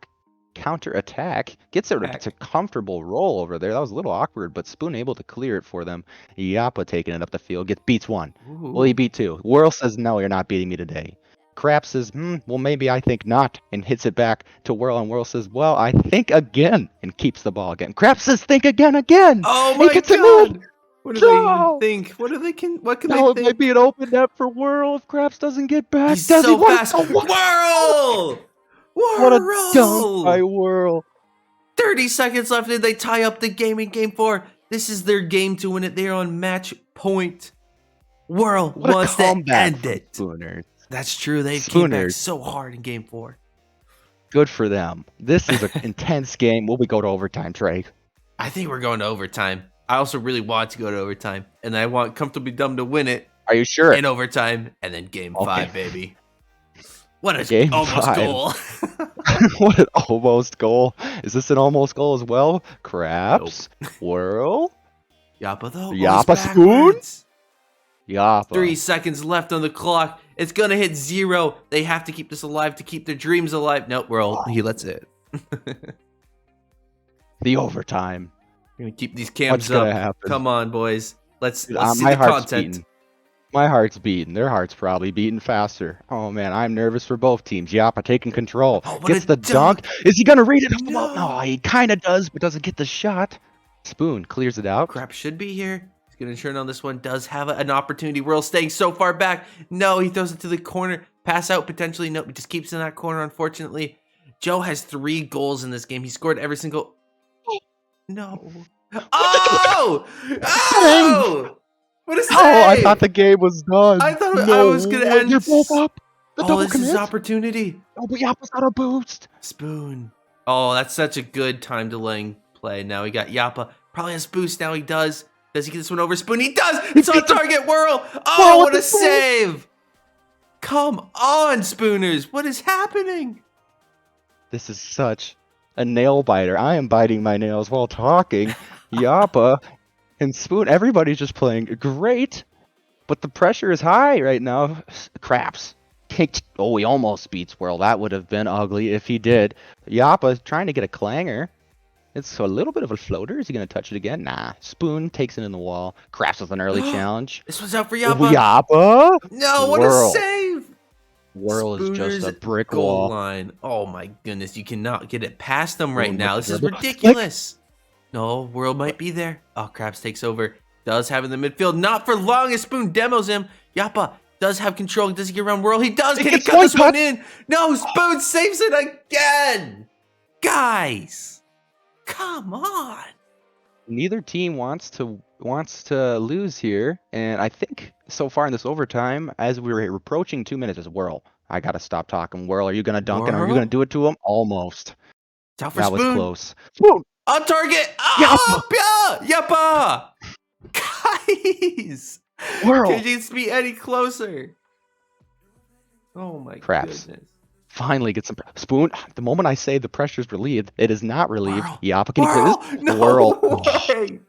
counter attack. Gets it to comfortable roll over there. That was a little awkward, but Spoon able to clear it for them. Yappa taking it up the field. Beats 1. Well, he Ooh. beat 2. Whirl says, no, you're not beating me today. Craps says, well, maybe I think not, and hits it back to Whirl, and Whirl says, well, I think again, and keeps the ball again. Craps says, think again. Oh He my gets a move. god! What do they even No! think? What can they No, it might think? be an open net for Whirl if Craps doesn't get back. He's Does he? so What? fast. Oh, what? Whirl! What a dunk by Whirl! Whirl. 30 seconds left and they tie up the game in game 4. This is their game to win it. They're on match point. Whirl What a wants to comeback end from it. Spooners. That's true. They came back Spooners, so hard in game 4. good for them. This is an intense game. Will we go to overtime, Trey? I think we're going to overtime. I also really want to go to overtime, and I want Comfortably Dumb to win it Are you sure? in overtime, and then game 5, baby. What a Game almost 5. goal. What an almost goal. Is this an almost goal as well? Craps. Nope. Whirl. Yappa though. Yappa Spoon. Yappa. 3 seconds left on the clock. It's gonna hit 0. They have to keep this alive to keep their dreams alive. Nope, he lets it. The overtime. Gonna keep these cams What's gonna up. happen? Come on, boys. Let's see my the heart's content. beating. My heart's beating. Their heart's probably beating faster. Oh man, I'm nervous for both teams. Yappa taking control. Oh, what Gets a the dunk. Is he gonna read it off the ball? No. No, he kind of does, but doesn't get the shot. Spoon clears it out. Crap should be here. He's gonna turn on this one. Does have an opportunity. Whirl staying so far back. No, he throws it to the corner. Pass out potentially. Nope, he just keeps in that corner. Unfortunately, Joe has 3 goals in this game. He scored every single. No. Oh! Oh! What a save! Oh, I thought the game was done. I thought no, I was gonna end. You're both up. The Oh, double this is commit. opportunity. Oh, but Yappa's got a boost. Spoon. Oh, that's such a good time delaying play. Now he got Yappa. Probably has boost. Now he does. Does he get this one over Spoon? He does. It's on target. Whirl. Oh, what a save! Come on, Spooners. What is happening? This is such a nail biter. I am biting my nails while talking. Yappa and Spoon, everybody's just playing great, but the pressure is high right now. Craps. Oh, he almost beats Whirl. That would have been ugly if he did. Yappa trying to get a clanger. It's a little bit of a floater. Is he going to touch it again? Nah. Spoon takes it in the wall. Craps with an early challenge. This one's out for Oh, Yappa. Yappa? No, what Whirl. a save! Whirl is just a Spooners brick goal wall. line. Oh my goodness, you cannot get it past them right Spoon now. with This the is dribble. ridiculous. No, Whirl might be there. Oh, Krabs takes over. Does have in the midfield. Not for long as Spoon demos him. Yappa does have control. Does he get around Whirl? He does. Can he cut this one in? No, Spoon saves it again. Guys, come on. Neither team wants to lose here, and I think so far in this overtime, as we were approaching 2 minutes, is Whirl. I gotta stop talking. Whirl, are you gonna dunk it? Are you gonna do it to him? Almost. It's out for That Spoon. was close. Spoon! On target. Oh, Yappa. Guys. Whirl! Could you be any closer? Oh my Craps. goodness. Finally get some Spoon. The moment I say the pressure's relieved, it is not relieved. Whirl. Yappa, can you clear this? No Whirl. way.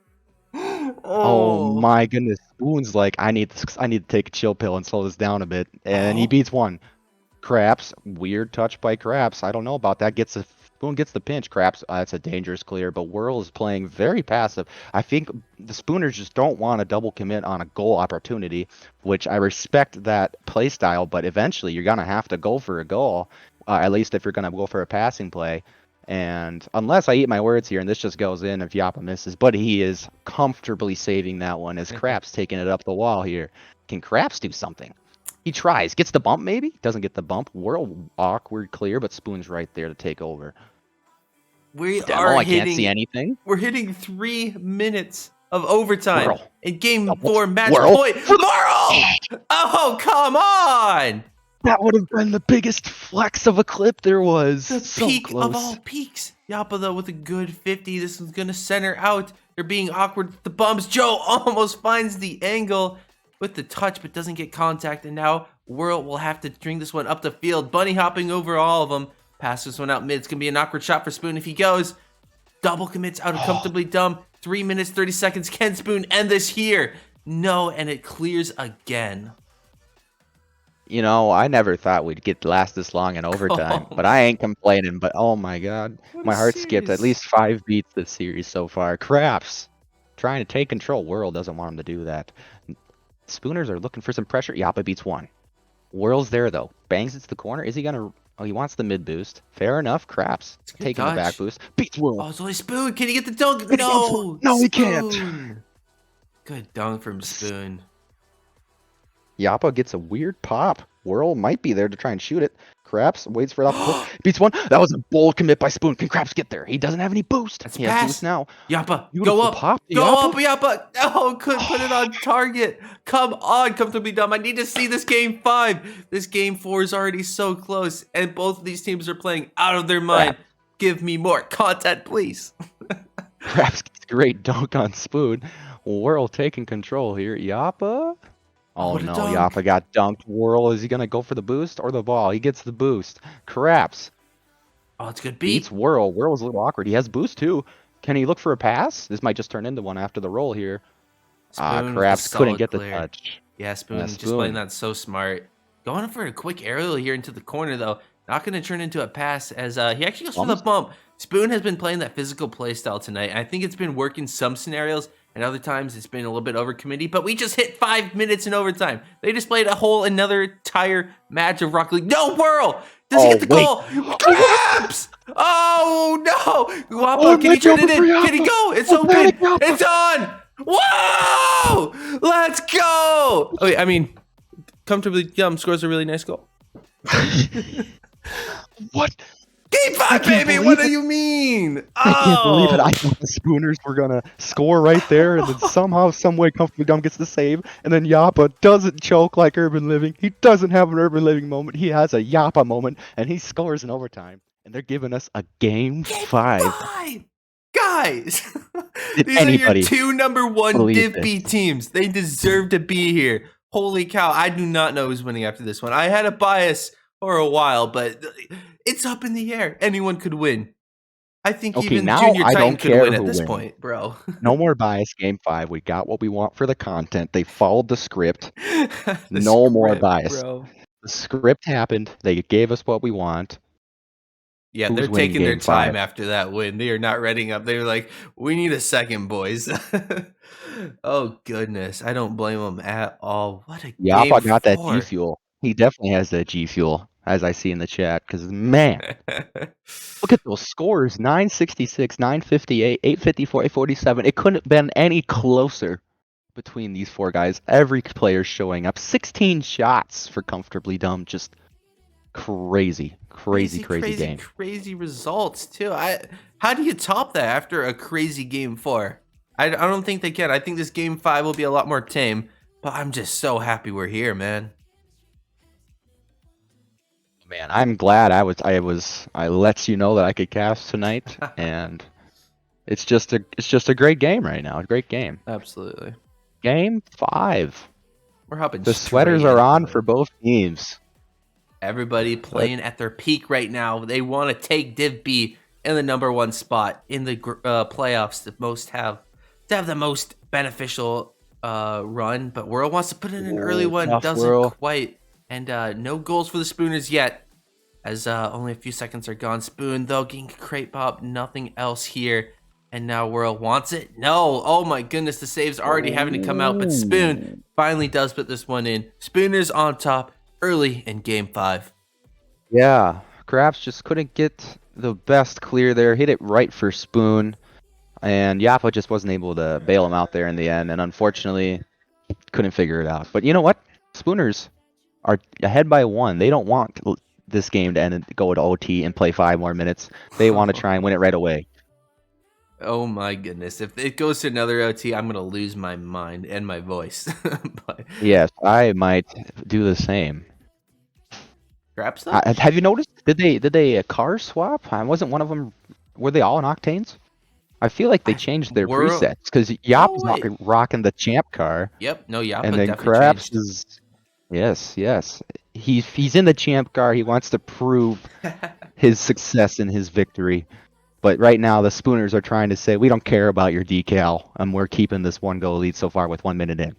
Oh my goodness. Spoon's like, I need to take a chill pill and slow this down a bit. And he beats 1. Craps. Weird touch by Craps. I don't know about that. Spoon gets the pinch. Craps, that's a dangerous clear, but Whirl is playing very passive. I think the Spooners just don't want to double commit on a goal opportunity, which I respect that play style, but eventually you're going to have to go for a goal, at least if you're going to go for a passing play. And unless I eat my words here and this just goes in if Yappa misses, but he is comfortably saving that one as Craps taking it up the wall here. Can Craps do something? He tries. Gets the bump, maybe? Doesn't get the bump. Whirl, awkward clear, but Spoon's right there to take over. We Demo, are I hitting, can't see anything. We're hitting 3 minutes of overtime. Whirl. In game Double. 4, match Whirl. point. Mortal! Oh, come on! That would have been the biggest flex of a clip there was. The So peak of all close. peaks. Yappa, though, with a good 50. This one's going to center out. They're being awkward with the bumps. Joe almost finds the angle with the touch, but doesn't get contact. And now Whirl will have to string this one up the field. Bunny hopping over all of them. Pass this one out mid. It's going to be an awkward shot for Spoon if he goes. Double commits out of comfortably dumb. 3 minutes, 30 seconds. Can Spoon end this here? No, and it clears again. You know, I never thought we'd get last this long in overtime, but I ain't complaining. But oh my god, What my a heart skipped at series. least 5 beats this series so far. Craps trying to take control. Whirl doesn't want him to do that. Spooners are looking for some pressure. Yappa beats one. Whirl's there though. Bangs it to the corner. Is he gonna? Oh, he wants the mid boost. Fair enough. Craps It's a good taking the back dodge. boost. Beats Whirl. Oh, it's only Spoon. Can he get the dunk? Can he go for No. it? No, he can't. Spoon. Good dunk from Spoon. Yappa gets a weird pop. Whirl might be there to try and shoot it. Craps waits for it off the clip. Beats one. That was a bold commit by Spoon. Can Craps get there? He doesn't have any boost. That's a He has pass. boost now. Yappa, Beautiful go up. pop. Go Yappa. up, Yappa. Oh, couldn't put it on target. Come on, comfortably dumb. I need to see this game 5. This game 4 is already so close, and both of these teams are playing out of their mind. Crap. Give me more content, please. Craps gets a great dunk on Spoon. Whirl taking control here. Yappa. Oh what a no, dunk. Yappa got dunked. Whirl, is he gonna go for the boost or the ball? He gets the boost. Craps Oh, it's a good beats beat. Whirl. Whirl's a little awkward. He has boost too. Can he look for a pass? This might just turn into one after the roll here. Spoon with a Craps couldn't solid get the clear. touch. Yeah, Spoon Yeah, just Spoon. playing that so smart. Going for a quick aerial here into the corner, though. Not going to turn into a pass as he actually goes for the Bumps? bump. Spoon has been playing that physical play style tonight. I think it's been working some scenarios, and other times it's been a little bit overcommitted. But we just hit 5 minutes in overtime. They just played a whole another entire match of Rocket League. No, Whirl! Does he Oh, get the wait. goal? Craps! Oh, no! Guapo, Oh, can he my turn it jumper in? for Can he Yappa. go? It's Oh, open! panic, Yappa. It's on! Whoa! Let's go! Oh, wait, I mean, comfortably dumb scores a really nice goal. What? Game 5, can't baby! believe What it. do you mean? I can't believe it. Oh! I thought the Spooners were gonna score right there, and then somehow, some way, Comfortably Dumb gets the save, and then Yappa doesn't choke like Urban Living. He doesn't have an Urban Living moment. He has a Yappa moment, and he scores in overtime. And they're giving us a game 5. 5! Guys! Did These are anybody your 2 number 1 believe Div this? B teams. They deserve to be here. Holy cow, I do not know who's winning after this one. I had a bias for a while, but it's up in the air. Anyone could win. I think Okay, even now Junior I Titan don't could care win at who this wins. point, bro. No more bias. Game 5. We got what we want for the content. They followed the script. The No more script, bias. bro. The script happened. They gave us what we want. Yeah, Who's they're winning taking their game time 5? after that win. They are not reading up. They're like, we need a second, boys. Oh, goodness. I don't blame them at all. What a game Yappa got that G 4. Fuel. He definitely has that G Fuel, as I see in the chat. Because, man, look at those scores 966, 958, 854, 847. It couldn't have been any closer between these 4 guys. Every player showing up. 16 shots for Comfortably Dumb. Just crazy game. Crazy results, too. How do you top that after a crazy game 4? I don't think they can. I think this game 5 will be a lot more tame, but I'm just so happy we're here, man. Man, I'm glad I let you know that I could cast tonight, and it's just a great game right now. A great game. Absolutely. Game 5. We're hopping The straight sweaters are into on it. for both teams. Everybody playing at their peak right now. They want to take Div B in the number 1 spot in the playoffs to have the most beneficial run. But Whirl wants to put in an early one, tough doesn't Whirl. quite. And no goals for the Spooners yet, as only a few seconds are gone. Spoon, though, getting crate pop, nothing else here. And now Whirl wants it. No, oh my goodness, the save's already having to come out. But Spoon finally does put this one in. Spooners on top early in game 5. Yeah, Craps just couldn't get the best clear there. Hit it right for Spoon, and Yappa just wasn't able to bail him out there in the end, and unfortunately couldn't figure it out. But you know what? Spooners are ahead by 1. They don't want this game to end and go to OT and play 5 more minutes. They want to try and win it right away. Oh my goodness. If it goes to another OT, I'm gonna lose my mind and my voice. But Yes, I might do the same. Craps though? Have you noticed? Did they car swap? I wasn't one of them. Were they all in octanes? I feel like they I changed their World. presets because Yop Oh is wait. rocking the champ car, Yep. No, and Yappa then definitely Craps changed. is yes. He's in the champ car. He wants to prove his success and his victory. But right now, the Spooners are trying to say, we don't care about your decal, and we're keeping this 1-goal lead so far with 1 minute in.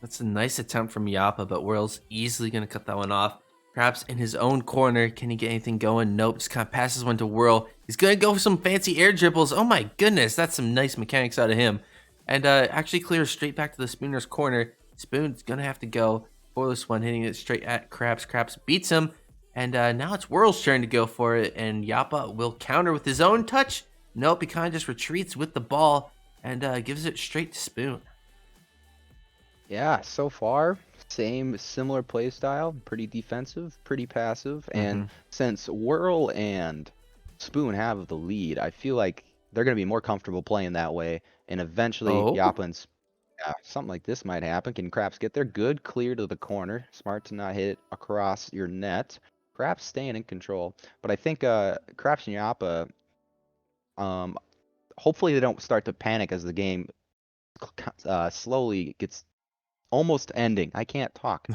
That's a nice attempt from Yappa, but Whirl's easily going to cut that one off. Perhaps in his own corner. Can he get anything going? Nope. Just kind of passes one to Whirl. He's going to go for some fancy air dribbles. Oh my goodness. That's some nice mechanics out of him. And actually clears straight back to the Spooner's corner. Spoon's going to have to go for this one, hitting it straight at Craps. Craps beats him. And now it's Whirl's turn to go for it. And Yappa will counter with his own touch. Nope. He kind of just retreats with the ball and gives it straight to Spoon. Yeah, so far, similar play style, pretty defensive, pretty passive, and Mm-hmm. since Whirl and Spoon have the lead, I feel like they're going to be more comfortable playing that way, and eventually Oh. Yappa and yeah, something like this might happen. Can Craps get there? Good clear to the corner. Smart to not hit it across your net. Craps staying in control, but I think Craps and Yappa, um, hopefully they don't start to panic as the game slowly gets almost ending. I can't talk.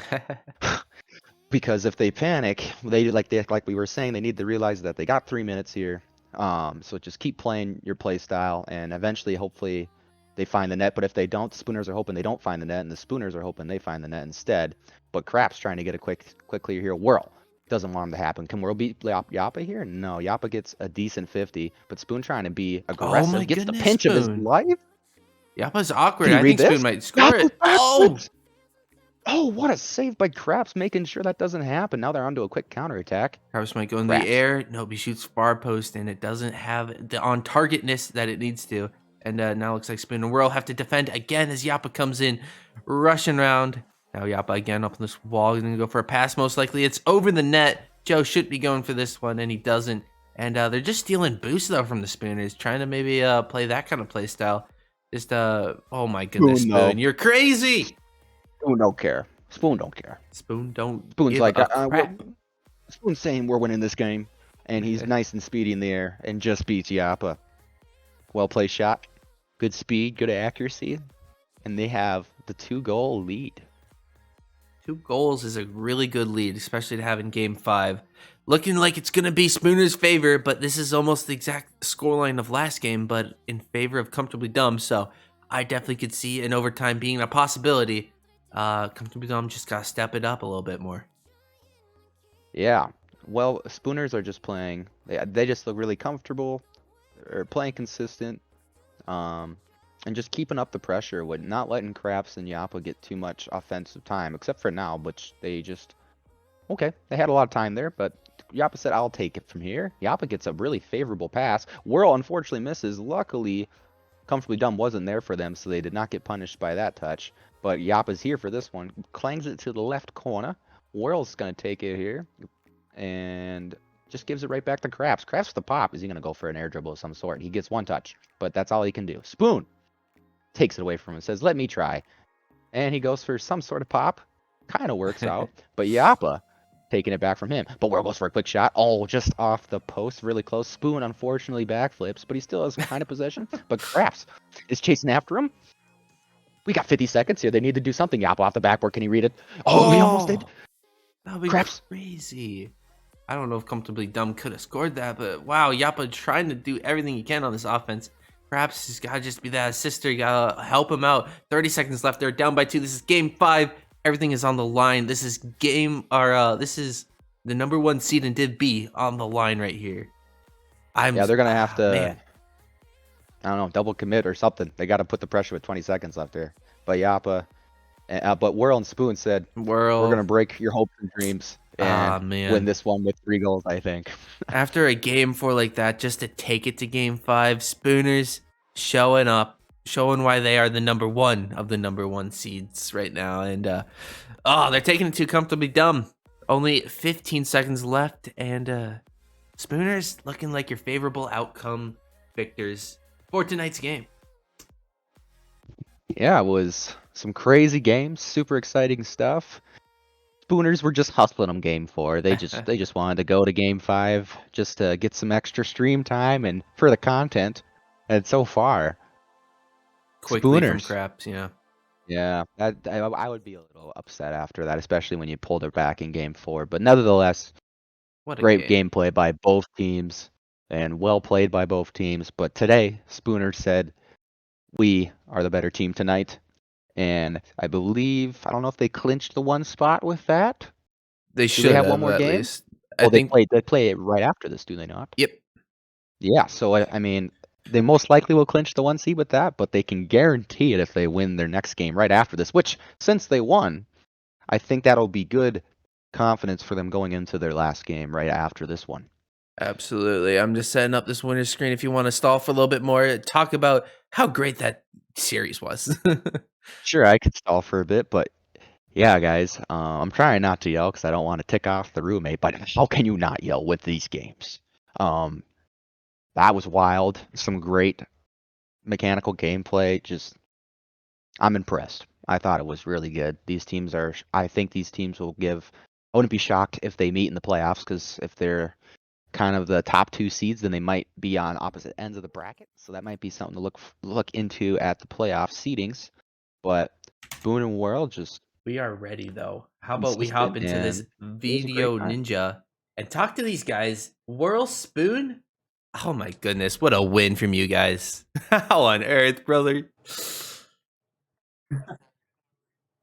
Because if they panic, like we were saying, they need to realize that they got 3 minutes here. So just keep playing your play style, and eventually, hopefully, they find the net. But if they don't, the Spooners are hoping they don't find the net, and the Spooners are hoping they find the net instead. But Crap's trying to get a quick clear here. Whirl doesn't want him to happen. Can Whirl beat Yappa here? No, Yappa gets a decent 50, but Spoon trying to be Oh aggressive. my He gets the goodness, pinch of his Spoon. life. Yappa's Can awkward. you I read think this? Spoon might score Yappa's it. Oh! backflips. Oh, what a save by Craps, making sure that doesn't happen. Now they're onto a quick counterattack. Travis might go in the Craps. air. Nope, he shoots far post, and it doesn't have the on targetness that it needs to. And now looks like Spoon and Whirl have to defend again as Yappa comes in, rushing around. Now Yappa again up on this wall. He's going to go for a pass. Most likely it's over the net. Joe should be going for this one, and he doesn't. And they're just stealing boosts, though, from the Spooners, trying to maybe play that kind of play style. Just, oh my goodness, Spoon, Spoon, no. you're crazy! Spoon don't care. Spoon don't care. Spoon, don't Spoon's give like, a crap. Spoon's saying we're winning this game. And he's nice and speedy in the air and just beats Yappa. Well played shot. Good speed, good accuracy. And they have the 2-goal lead. 2 goals is a really good lead, especially to have in game 5. Looking like it's going to be Spooner's favor, but this is almost the exact scoreline of last game, but in favor of Comfortably Dumb. So I definitely could see an overtime being a possibility. Comfortably Dumb just got to step it up a little bit more. Yeah. Well, Spooners are just playing. They just look really comfortable. They're playing consistent. And just keeping up the pressure with not letting Craps and Yappa get too much offensive time, except for now, which they just okay. They had a lot of time there, but Yappa said, "I'll take it from here." Yappa gets a really favorable pass. Whirl unfortunately misses. Luckily, Comfortably Dumb wasn't there for them, so they did not get punished by that touch. But Yappa's here for this one. Clangs it to the left corner. Whirl's gonna take it here, and just gives it right back to Craps. Craps with the pop. Is he gonna go for an air dribble of some sort? He gets one touch, but that's all he can do. Spoon takes it away from him, says, "Let me try." And he goes for some sort of pop. Kind of works out. But Yappa taking it back from him. But Whirl goes for a quick shot. Oh, just off the post, really close. Spoon unfortunately backflips, but he still has kind of possession. But Craps is chasing after him. We got 50 seconds here. They need to do something. Yappa off the backboard. Can he read it? Oh, he almost did. That would be Craps. crazy. I don't know if Comfortably Dumb could have scored that, but wow, Yappa trying to do everything he can on this offense. Perhaps he's got to just be that assister. You got to help him out. 30 seconds left. They're down by 2. This is game 5. Everything is on the line. This is this is the number 1 seed in Div B on the line right here. Yeah, they're going to have to, man. I don't know, double commit or something. They got to put the pressure with 20 seconds left there. But Yappa, but Whirl and Spoon said, we're going to break your hopes and dreams and win this one with 3 goals, I think. After a game 4 like that, just to take it to game 5, Spooners showing up, showing why they are the number 1 of the number 1 seeds right now. And, they're taking it too Comfortably Dumb. Only 15 seconds left, and Spooners looking like your favorable outcome. victors for tonight's game. Yeah, it was some crazy games, super exciting stuff. Spooners were just hustling them game 4. They just wanted to go to game 5 just to get some extra stream time and for the content. And so far, Quickly from Spooners. craps, yeah. Yeah, I would be a little upset after that, especially when you pulled her back in game 4. But nevertheless, What a great game. gameplay by both teams and well played by both teams. But today, Spooner said, we are the better team tonight. And I believe, I don't know if they clinched the one spot with that. They Do they should have one have more at game? least. I Oh, think. they play it right after this, do they not? Yep. Yeah, so I mean, they most likely will clinch the 1 seed with that, but they can guarantee it if they win their next game right after this, which, since they won, I think that'll be good confidence for them going into their last game right after this one. Absolutely. I'm just setting up this winner's screen if you want to stall for a little bit more. Talk about how great that series was. Sure, I could stall for a bit, but yeah, guys, I'm trying not to yell because I don't want to tick off the roommate, but how can you not yell with these games? Um, that was wild. Some great mechanical gameplay. Just, I'm impressed. I thought it was really good. I think these teams will give, I wouldn't be shocked if they meet in the playoffs because if they're kind of the top 2 seeds, then they might be on opposite ends of the bracket. So that might be something to look into at the playoff seedings. But Spoon and World just We are ready though. How about we hop consistent, into this and it was a great video time. ninja and talk to these guys? Whirl Spoon? Oh my goodness, what a win from you guys. How on earth, brother?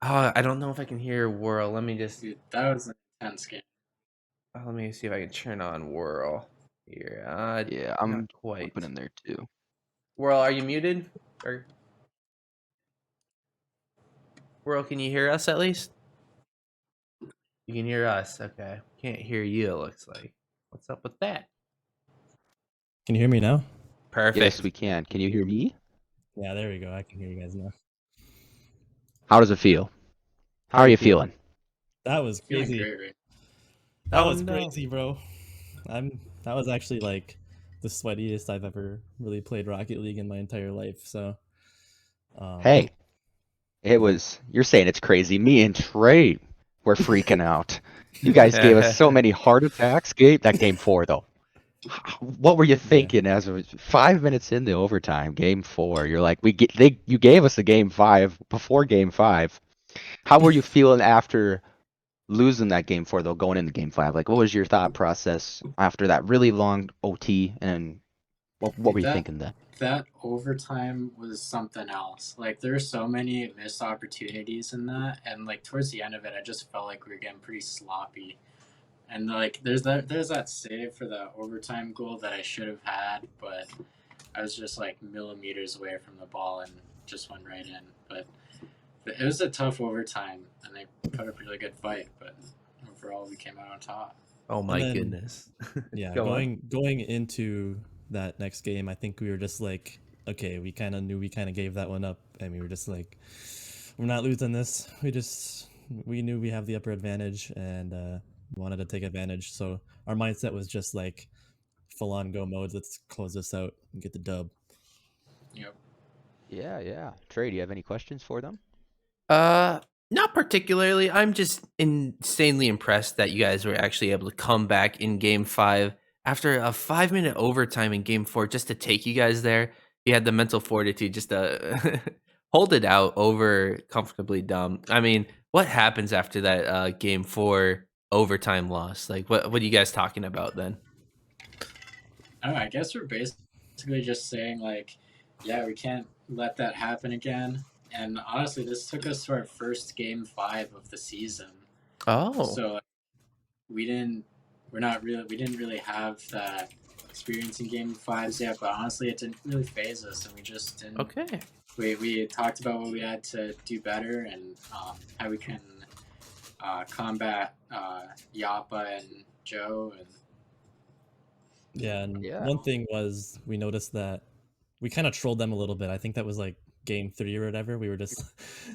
I don't know if I can hear Whirl. Let me just Dude, that was an intense game. let me see if I can turn on Whirl here. Yeah, Not I'm quite. jumping in there too. Whirl, are you muted? Or Whirl, can you hear us at least? You can hear us. Okay. Can't hear you, it looks like. What's up with that? Can you hear me now? Yes, Perfect. we can. Can you hear me? Yeah, there we go. I can hear you guys now. How does it feel? How How are are you you feeling? feeling? That was Feeling crazy. great, right? That Oh was no. crazy, bro. That was actually like the sweatiest I've ever really played Rocket League in my entire life. So, um, Hey, you're saying it's crazy. Me and Trey were freaking out. You guys gave us so many heart attacks. That game 4, though. What were you yeah, thinking as it was 5 minutes into overtime, game 4? You're like, you gave us a game 5 before game 5. How were you feeling after losing that game 4 though, going into game 5? Like, what was your thought process after that really long OT, and what were Dude, you that thinking then? that overtime was something else. Like there were so many missed opportunities in that, and like towards the end of it, I just felt like we were getting pretty sloppy. And like there's that save for the overtime goal that I should have had, but I was just like millimeters away from the ball and just went right in. But it was a tough overtime, and they put up a really good fight. But overall, we came out on top. Oh and my then goodness. yeah, Go on. going into that next game, I think we were just like, okay, we kind of knew we kind of gave that one up, and we were just like, we're not losing this. We knew we have the upper advantage, and wanted to take advantage. So our mindset was just like full on go mode. Let's close this out and get the dub. Yep. Yeah, yeah. Trey, do you have any questions for them? Uh, Not particularly. I'm just insanely impressed that you guys were actually able to come back in game 5 after a 5-minute overtime in game 4 just to take you guys there. You had the mental fortitude just to hold it out over comfortably dumb. I mean, what happens after that game 4 overtime loss? Like what are you guys talking about then? I don't know, I guess we're basically just saying like, yeah, we can't let that happen again. And honestly, this took us to our first game 5 of the season. Oh, So like, we didn't we didn't really have that experience in game 5s yet, but honestly it didn't really phase us, and we just didn't okay. we talked about what we had to do better, and how we can combat Yappa and Joe, and Yeah, and Yeah. one thing was we noticed that we kind of trolled them a little bit. I think that was like game 3 or whatever. We were just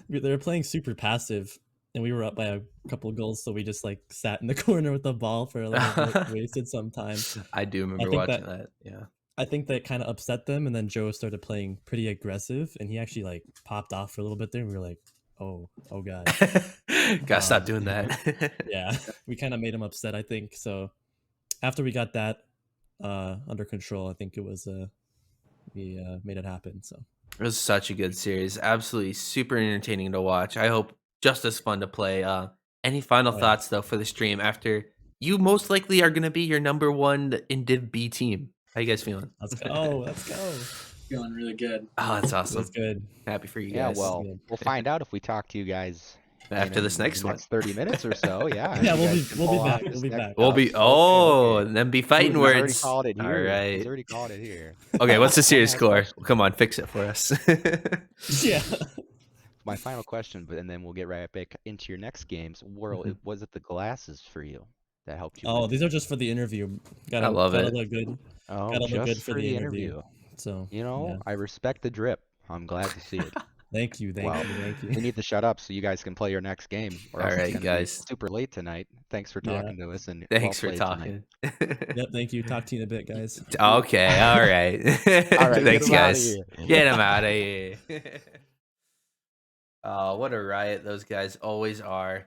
they were playing super passive, and we were up by a couple of goals, so we just like sat in the corner with the ball for a little bit, wasted some time. I do I remember think that watching that. Yeah. I think that kind of upset them, and then Joe started playing pretty aggressive, and he actually like popped off for a little bit there. And we were like, oh god, Gotta stop Um, doing that. yeah, we kind of made him upset. I think so. After we got that under control, I think it was we made it happen. So It was such a good series. Absolutely super entertaining to watch. I hope just as fun to play. Any final oh, yeah. thoughts though for the stream after you most likely are gonna be your number one in Div B team? How you guys feeling? Let's go. Let's go. Feeling really good. Oh, that's It awesome. was good. Happy for you Yeah, guys. well, good. we'll find out if we talk to you guys After in this next the one. next 30 minutes or so. Yeah. Yeah, you we'll guys be can we'll be pull off back. this We'll be next back. We'll up. be Okay. then be fighting He's already words. called it All here. right. He's already called it here. Okay, what's the One series last score? question. Come on, fix it for us. Yeah. My final question, and then we'll get right back into your next games. Mhm. Was it the glasses for you that helped you Oh, win? these are just for the interview. I love gotta it. look good. Oh, Gotta look good just for for the the interview. interview. So You know, yeah. I respect the drip. I'm glad to see it. Thank you. Well, Thank we you. need to shut up so you guys can play your next game, or All else it's right, going to be guys. super late tonight. Thanks for Yeah. talking to us, and Thanks well for played tonight. talking. Yep. Thank you. Talk to you in a bit, guys. Okay, all right. All right, get Thanks, him out of guys. here. Get him out of here. Oh, what a riot those guys always are.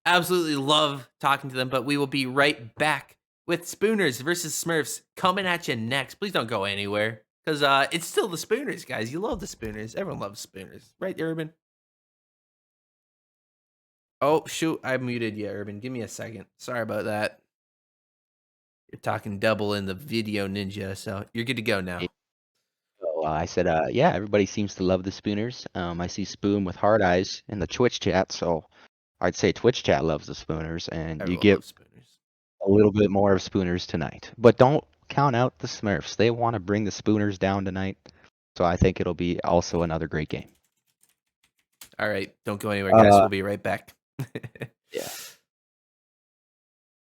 Absolutely love talking to them, but we will be right back with Spooners versus Smurfs coming at you next. Please don't go anywhere, because it's still the Spooners, guys. You love the Spooners. Everyone loves Spooners. Right, Urban? Oh, shoot. I muted you, Urban. Give me a second. Sorry about that. You're talking double in the video ninja, so you're good to go now. So I said, yeah, everybody seems to love the Spooners. I see Spoon with hard eyes in the Twitch chat, so I'd say Twitch chat loves the Spooners, and you Everyone get loves Spooners. a little bit more of Spooners tonight. But don't count out the Smurfs. They want to bring the Spooners down tonight, so I think it'll be also another great game. All right. Don't go anywhere, guys. We'll be right back. Yeah.